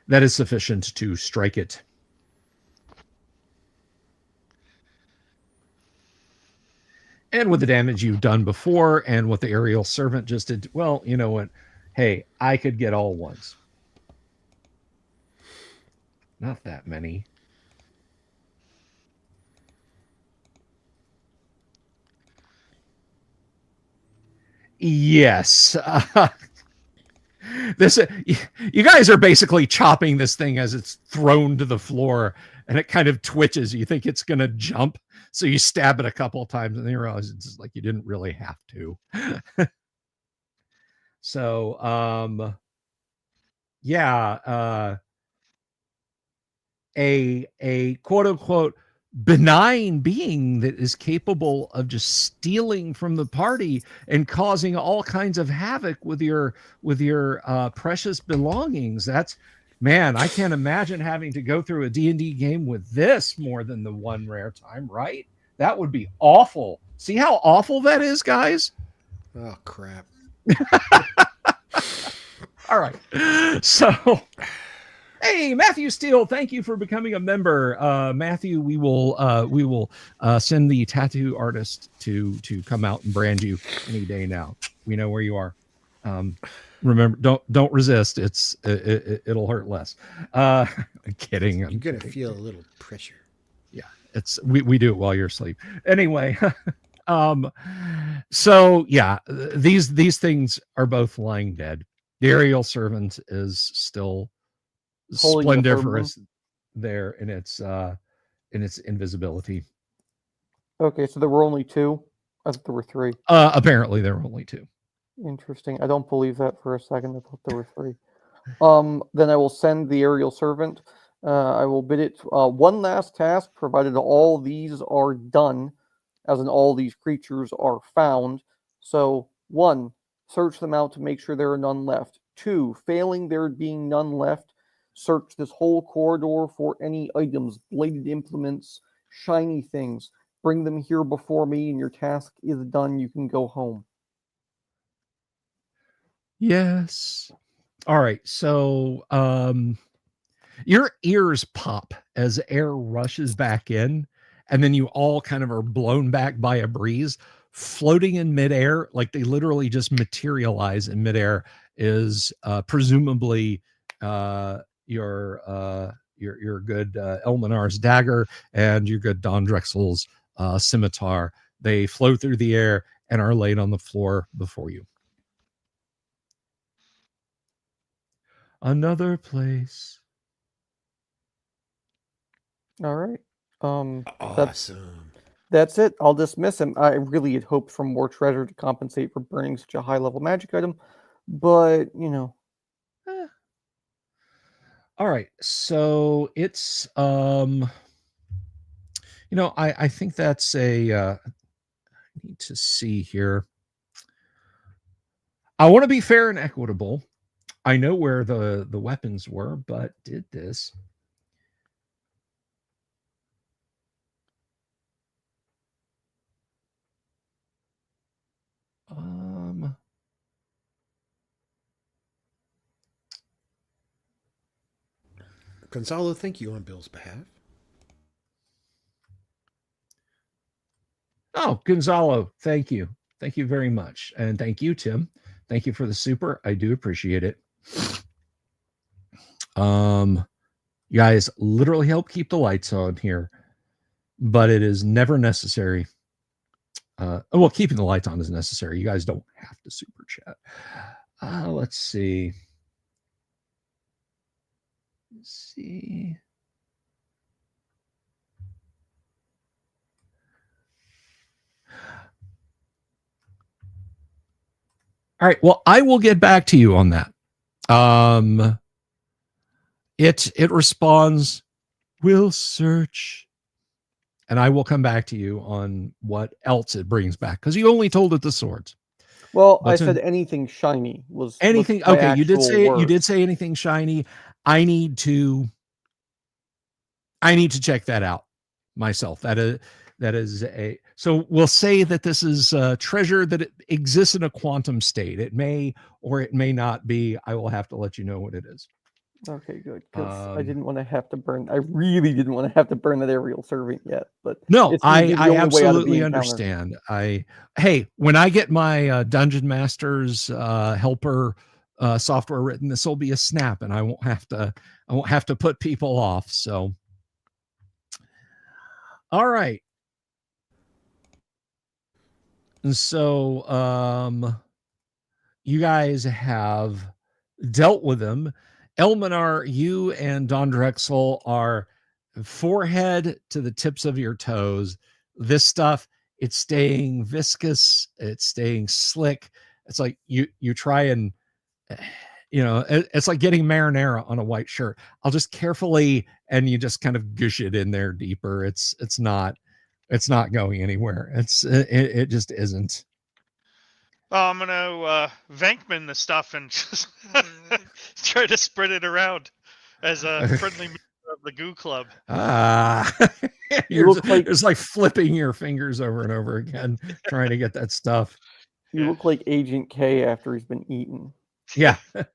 That is sufficient to strike it. And with the damage you've done before and what the aerial servant just did, well, you know what? Hey, I could get all ones. Not that many. Yes. You guys are basically chopping this thing as it's thrown to the floor, and it kind of twitches. You think it's going to jump, so you stab it a couple of times, and then you realize it's just like you didn't really have to. So, a quote unquote benign being that is capable of just stealing from the party and causing all kinds of havoc with your precious belongings. That's, man, I can't imagine having to go through a D&D game with this more than the one rare time, right? That would be awful. See how awful that is, guys? Oh, crap. All right. So Hey, Matthew Steele, thank you for becoming a member. Matthew, we will send the tattoo artist to come out and brand you any day now. We know where you are. Remember, don't resist. It'll hurt less. I'm kidding. You're gonna feel a little pressure. Yeah, we do it while you're asleep. Anyway, so yeah, these things are both lying dead. The aerial servant is still Holding the splendiferous there in its invisibility. Okay, so there were only 2. I thought there were 3. Apparently there were only 2. Interesting. I don't believe that for a second. I thought there were 3. Then I will send the aerial servant. I will bid it one last task, provided all these are done, as in all these creatures are found. So 1, search them out to make sure there are none left. 2, failing there being none left, search this whole corridor for any items, bladed implements, shiny things. Bring them here before me, and your task is done. You can go home. Yes. All right. So your ears pop as air rushes back in, and then you all kind of are blown back by a breeze. Floating in midair, like they literally just materialize in midair, is presumably your good Elminar's dagger and your good Don Drexel's scimitar. They float through the air and are laid on the floor before you. Another place. All right. Awesome. That's it. I'll dismiss him. I really had hoped for more treasure to compensate for burning such a high-level magic item, but, you know. All right. So it's, I think that's I need to see here. I want to be fair and equitable. I know where the weapons were, but did this. Gonzalo, thank you on Bill's behalf. Oh, Gonzalo, thank you. Thank you very much. And thank you, Tim. Thank you for the super. I do appreciate it. You guys literally help keep the lights on here, but it is never necessary. Well, keeping the lights on is necessary. You guys don't have to super chat. Let's see. All right. Well, I will get back to you on that. It responds, "We'll search," and I will come back to you on what else it brings back, because you only told it the swords. Well, I said anything shiny was anything. Was okay, you did say word. You did say anything shiny. I need to check that out myself. That is a, so we'll say that this is a treasure that it exists in a quantum state. It may or it may not be. I will have to let you know what it is. Okay, good. Because I didn't want to have to burn. I really didn't want to have to burn that aerial servant yet. But no, I absolutely understand. Hey, when I get my Dungeon Master's helper software written, this will be a snap, and I won't have to put people off. So, all right. And so, you guys have dealt with them. Elminar, you and Don Drexel are forehead to the tips of your toes. This stuff, it's staying viscous. It's staying slick. It's like you try and, it's like getting marinara on a white shirt. I'll just carefully, and you just kind of gush it in there deeper. It's not going anywhere. It just isn't. Oh, I'm gonna Vankman the stuff and just try to spread it around as a friendly member of the Goo Club. You're just like flipping your fingers over and over again, trying to get that stuff. You look like Agent K after he's been eaten. Yeah. There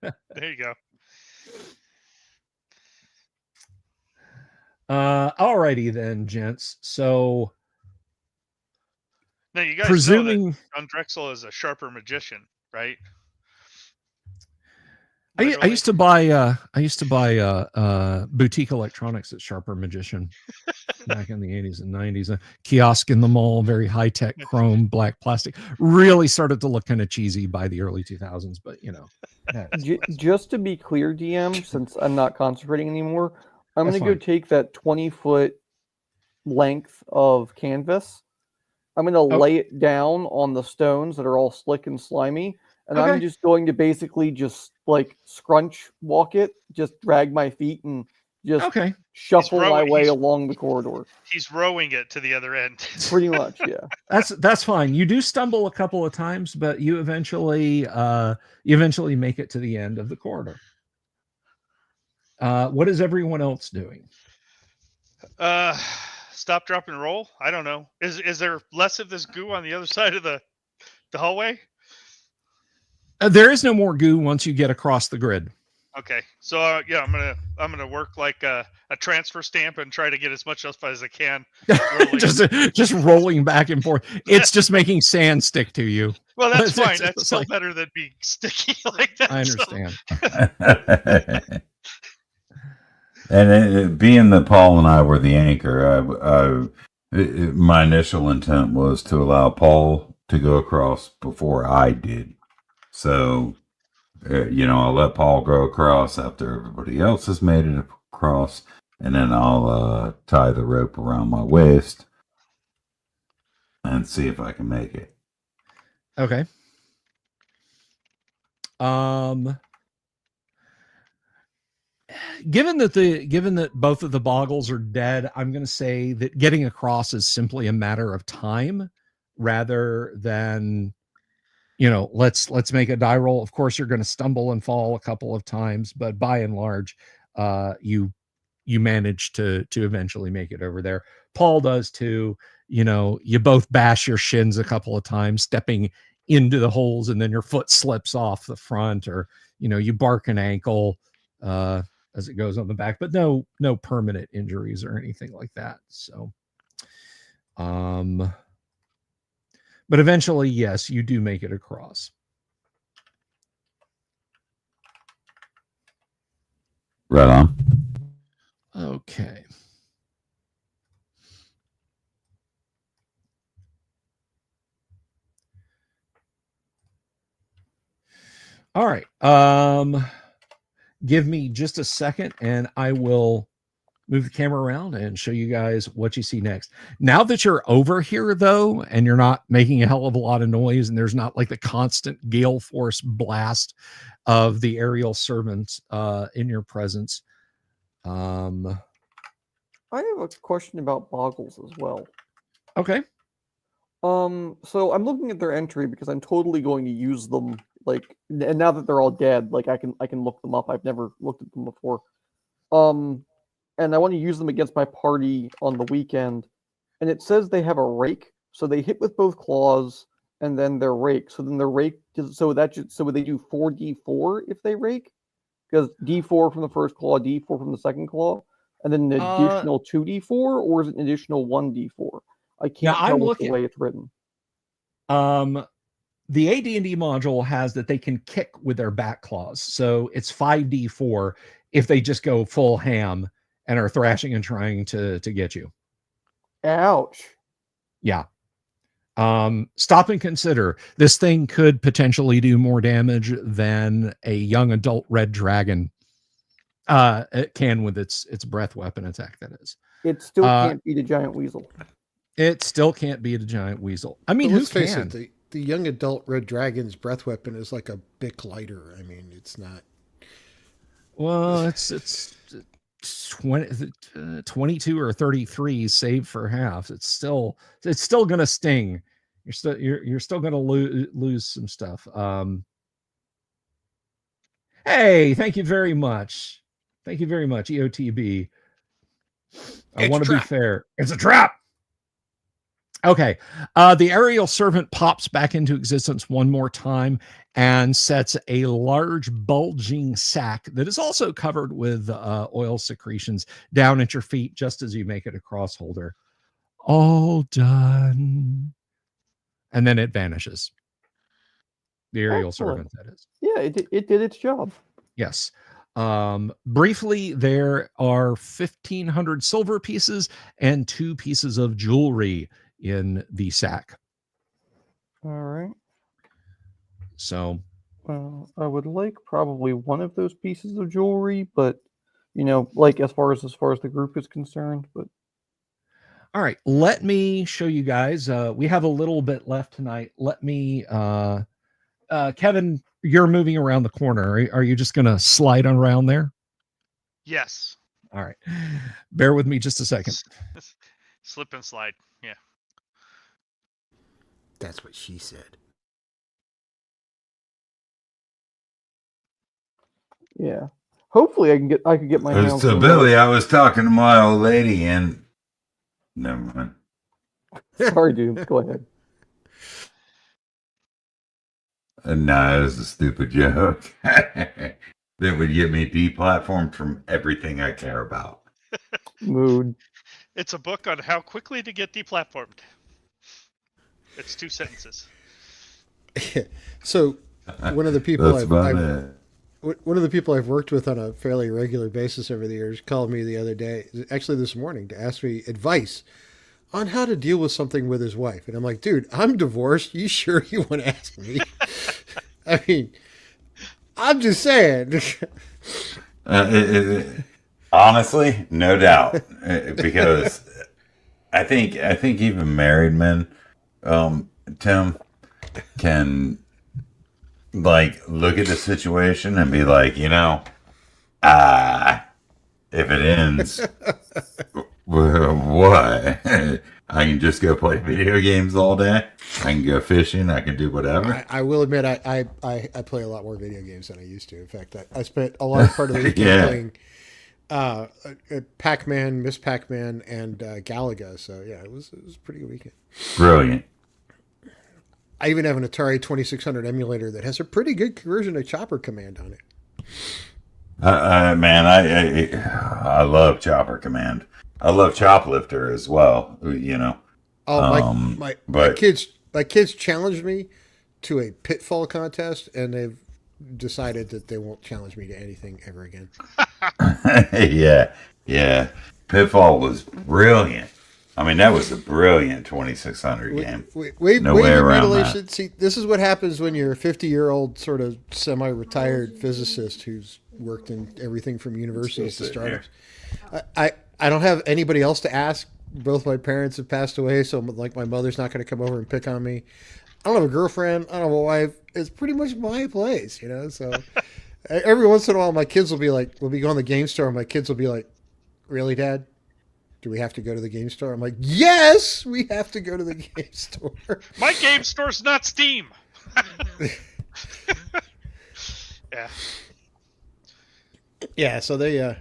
you go. Alrighty then, gents. So Now you guys presuming know that John Drexel is a sharper magician, right? I Literally? used to buy boutique electronics at Sharper Magician back in the 80s and 90s. A kiosk in the mall, very high tech chrome, black plastic. Really started to look kind of cheesy by the early 2000s, but you know. Just to be clear, DM, since I'm not concentrating anymore, I'm That's going to go fine. take that 20-foot length of canvas. I'm going to Oh. lay it down on the stones that are all slick and slimy, and I'm Okay. just going to basically just like scrunch walk it, just drag my feet and just Okay. shuffle my rowing- way he's- along the corridor. He's rowing it to the other end. Pretty much, yeah. That's fine. You do stumble a couple of times, but you eventually make it to the end of the corridor. What is everyone else doing? Stop, drop, and roll. I don't know. Is there less of this goo on the other side of the hallway? There is no more goo once you get across the grid. Okay, so yeah, I'm gonna work like a transfer stamp and try to get as much up as I can. Rolling. just rolling back and forth. It's just making sand stick to you. Well, that's It's- fine. it's That's still like- better than being sticky like that. I so- understand. And being that Paul and I were the anchor, my initial intent was to allow Paul to go across before I did. So, I'll let Paul go across after everybody else has made it across, and then I'll tie the rope around my waist and see if I can make it. Okay. Given that both of the boggles are dead, I'm going to say that getting across is simply a matter of time rather than, let's make a die roll. Of course, you're going to stumble and fall a couple of times, but by and large, you manage to eventually make it over there. Paul does too. You both bash your shins a couple of times, stepping into the holes, and then your foot slips off the front, or you bark an ankle as it goes on the back, but no permanent injuries or anything like that. So, but eventually, yes, you do make it across. Right on. Okay. All right. Give me just a second and I will move the camera around and show you guys what you see next. Now that you're over here though, and you're not making a hell of a lot of noise, and there's not like the constant gale force blast of the aerial servants in your presence. I have a question about boggles as well. Okay. So I'm looking at their entry because I'm totally going to use them. And now that they're all dead, I can look them up. I've never looked at them before. And I want to use them against my party on the weekend. And it says they have a rake, so they hit with both claws, and then their rake. So then their rake, so would they do 4d4 if they rake? Because d4 from the first claw, d4 from the second claw, and then an additional 2d4, or is it an additional 1d4? I can't tell with the way it's written. The AD&D module has that they can kick with their back claws. So it's 5d4 if they just go full ham and are thrashing and trying to get you. Ouch. Yeah. Stop and consider. This thing could potentially do more damage than a young adult red dragon it can with its breath weapon attack, that is. It still can't beat a giant weasel. It still can't beat a giant weasel. I mean, let's who face can? it, the young adult red dragon's breath weapon is like a Bic lighter. I mean, it's not. Well, it's 22 or 33 save for half. It's still gonna sting. You're still gonna lose some stuff. Hey, thank you very much. Thank you very much, EOTB. I want to be fair. It's a trap. Okay. The aerial servant pops back into existence one more time and sets a large bulging sack that is also covered with oil secretions down at your feet just as you make it across holder. All done. And then it vanishes. The aerial Excellent. servant, that is. Yeah, it did its job. Yes. Briefly, there are 1,500 silver pieces and 2 pieces of jewelry in the sack. All right. So, I would like probably one of those pieces of jewelry, but like as far as the group is concerned. But all right, let me show you guys. We have a little bit left tonight. Let me, Kevin, you're moving around the corner. Are you just going to slide on around there? Yes. All right. Bear with me just a second. Slip and slide. Yeah. That's what she said. yeah, hopefully I could get my hands. So on Billy, I was talking to my old lady, and never mind. that. Sorry, dude. Go ahead. No, it was a stupid joke that would get me deplatformed from everything I care about. Mood. It's a book on how quickly to get deplatformed. It's 2 sentences. So, one of the people That's about it. one of the people I've worked with on a fairly regular basis over the years called me the other day, actually this morning, to ask me advice on how to deal with something with his wife. And I'm like, dude, I'm divorced. You sure you want to ask me? I mean, I'm just saying. Honestly, no doubt, because I think even married men, Tim, can like look at the situation and be like, if it ends, what? I can just go play video games all day. I can go fishing. I can do whatever. I will admit, I play a lot more video games than I used to. In fact, I spent a large part of the weekend playing Pac-Man, Miss Pac-Man, and Galaga. So yeah, it was a pretty good weekend. Brilliant. I even have an Atari 2600 emulator that has a pretty good version of Chopper Command on it. Man, I love Chopper Command. I love Choplifter as well. Oh, my kids challenged me to a pitfall contest, and they've decided that they won't challenge me to anything ever again. Yeah. Pitfall was brilliant. I mean, that was a brilliant 2600 game. No way around that. See, this is what happens when you're a 50-year-old sort of semi-retired physicist who's worked in everything from universities to startups. I don't have anybody else to ask. Both my parents have passed away, so like my mother's not going to come over and pick on me. I don't have a girlfriend. I don't have a wife. It's pretty much my place, So every once in a while, my kids will be like, we'll be going to the game store, and my kids will be like, "Really, Dad? Do we have to go to the game store?" I'm like, "Yes, we have to go to the game store." My game store's not Steam. Yeah. Yeah, so they, yeah.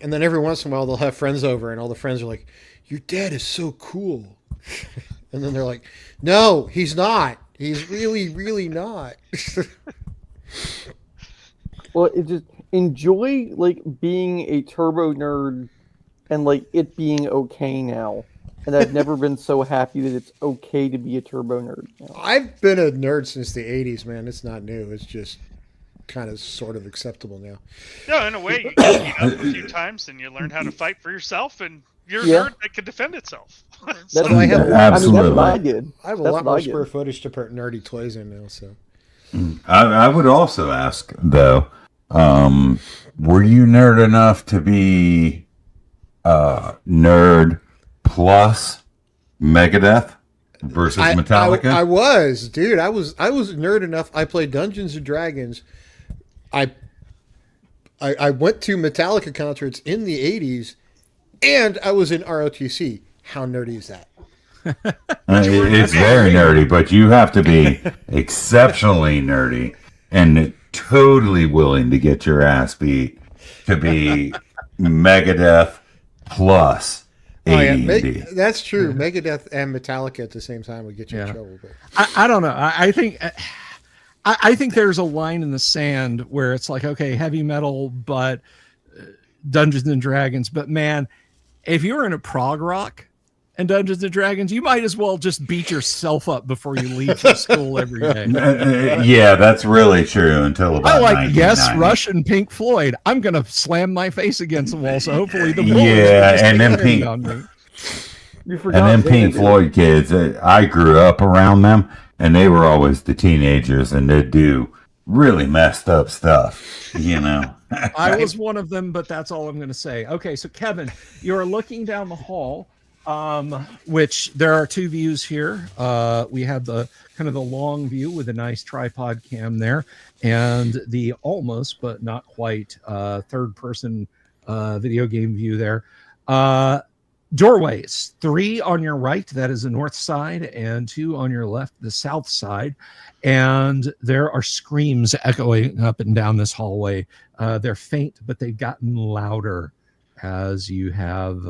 And then every once in a while, they'll have friends over, and all the friends are like, "Your dad is so cool." And then they're like, "No, he's not. He's really, really not." Well, it just enjoy like being a turbo nerd and like it being okay now. And I've never been so happy that it's okay to be a turbo nerd now. I've been a nerd since the 80s, man. It's not new. It's just kind of sort of acceptable now. No, in a way, you get beat up a few times and you learn how to fight for yourself, and you're a nerd that can defend itself. That's I have, Absolutely. that's what I did. I have a That's lot what more I did. square footage to put nerdy toys in now, so. I would also ask, though, were you nerd enough to be nerd plus Megadeth versus Metallica? I was, dude. I was nerd enough. I played Dungeons and Dragons. I went to Metallica concerts in the 80s, and I was in ROTC. How nerdy is that? It's very nerdy, but you have to be exceptionally nerdy and totally willing to get your ass beat to be Megadeth plus Oh yeah, AD&D. that's true. Megadeth and Metallica at the same time would get you in trouble. But I don't know. I think there's a line in the sand where it's like, okay, heavy metal, but Dungeons and Dragons. But man, if you're in a prog rock and Dungeons and Dragons, you might as well just beat yourself up before you leave for school every day. Yeah, that's really true until about I like Yes, 1990. Rush and Pink Floyd. I'm gonna slam my face against the wall, so hopefully the bullets Yeah, will just and take then a hand Pink- on me. You forgot. And then they Pink did- Floyd kids, I grew up around them, and they were always the teenagers, and they'd do really messed up stuff, you know. I was one of them, but that's all I'm going to say. Okay, so Kevin, you're looking down the hall, which there are two views here. We have the kind of the long view with a nice tripod cam there, and the almost but not quite third-person video game view there. Doorways, 3 on your right, that is the north side, and 2 on your left, the south side. And there are screams echoing up and down this hallway. They're faint, but they've gotten louder as you have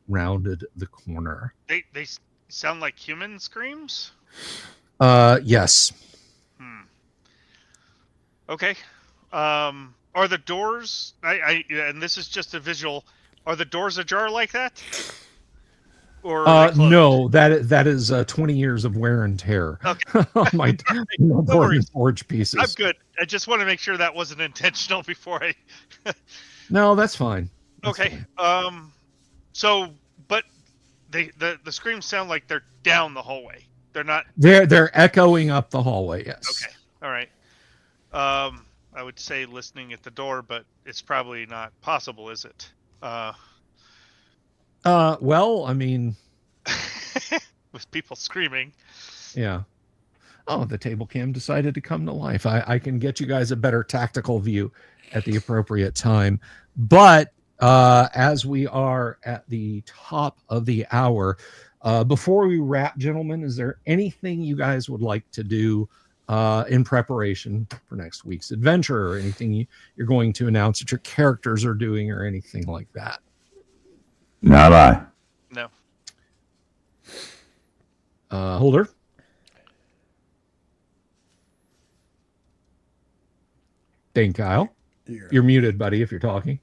rounded the corner. They sound like human screams. Yes. Okay. Are the doors? And this is just a visual. Are the doors ajar like that? Or are they closed? No, that is 20 years of wear and tear on my important forge pieces. I'm good. I just want to make sure that wasn't intentional before I. No, that's fine. That's Okay. fine. So, but the screams sound like they're down the hallway. They're not. They're echoing up the hallway. Yes. Okay. All right. I would say listening at the door, but it's probably not possible, is it? Well, I mean, with people screaming. yeah. Oh, the table cam decided to come to life. I can get you guys a better tactical view at the appropriate time. But as we are at the top of the hour, before we wrap, gentlemen, is there anything you guys would like to do in preparation for next week's adventure, or anything you're going to announce that your characters are doing, or anything like that? Not I. No. Holder? Dane Kyle? You're muted, buddy, if you're talking.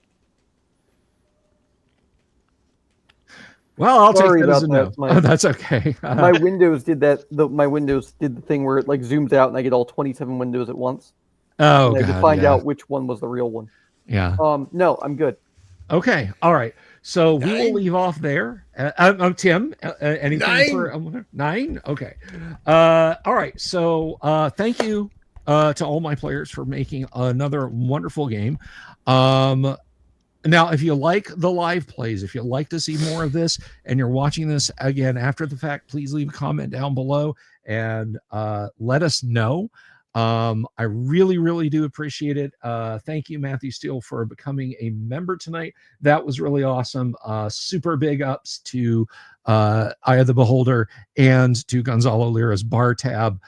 Well, I'll Sorry take that as a about no. that. Oh, that's okay. My Windows did that. My Windows did the thing where it like zooms out and I get all 27 windows at once. Oh, and I God, had to find yeah. out which one was the real one. Yeah. No, I'm good. Okay. All right. So we will 9? leave off there. I'm Tim. Anything 9? for 9? Okay. All right. So thank you to all my players for making another wonderful game. Now, if you like the live plays, if you'd like to see more of this, and you're watching this again after the fact, please leave a comment down below and let us know. I really, really do appreciate it. Thank you, Matthew Steele, for becoming a member tonight. That was really awesome. Super big ups to Eye of the Beholder and to Gonzalo Lira's bar tab.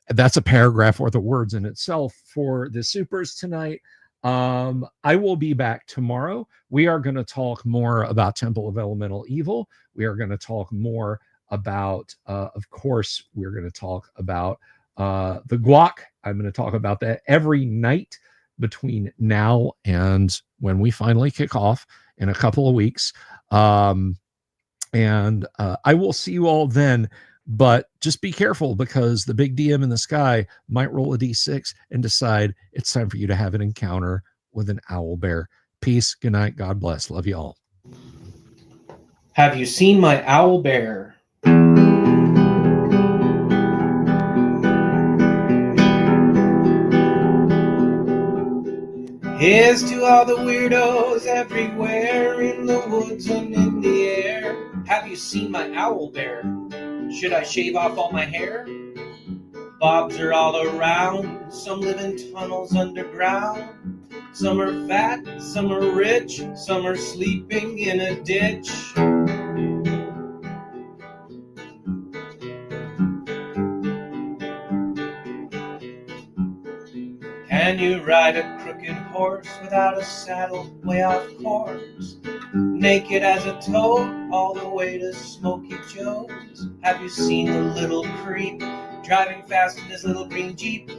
That's a paragraph worth of words in itself for the supers tonight. I will be back tomorrow. We are going to talk more about Temple of Elemental Evil. We are going to talk more about, of course, we're going to talk about the guac. I'm going to talk about that every night between now and when we finally kick off in a couple of weeks. And I will see you all then. But just be careful, because the big DM in the sky might roll a d6 and decide it's time for you to have an encounter with an owl bear. Peace. Good night. God bless. Love you all. Have you seen my owl bear? Here's to all the weirdos everywhere, in the woods and in the air. Have you seen my owl bear? Should I shave off all my hair? Bobs are all around. Some live in tunnels underground. Some are fat, some are rich, some are sleeping in a ditch. Can you ride a crooked horse without a saddle way off course? Naked as a toad all the way to Smoky Joe's. Have you seen the little creep driving fast in his little green Jeep?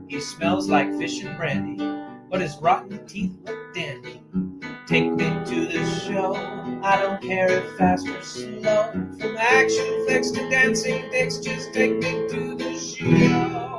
He smells like fish and brandy, but his rotten teeth look dandy. Take me to the show, I don't care if fast or slow. From action flicks to dancing dicks, just take me to the show.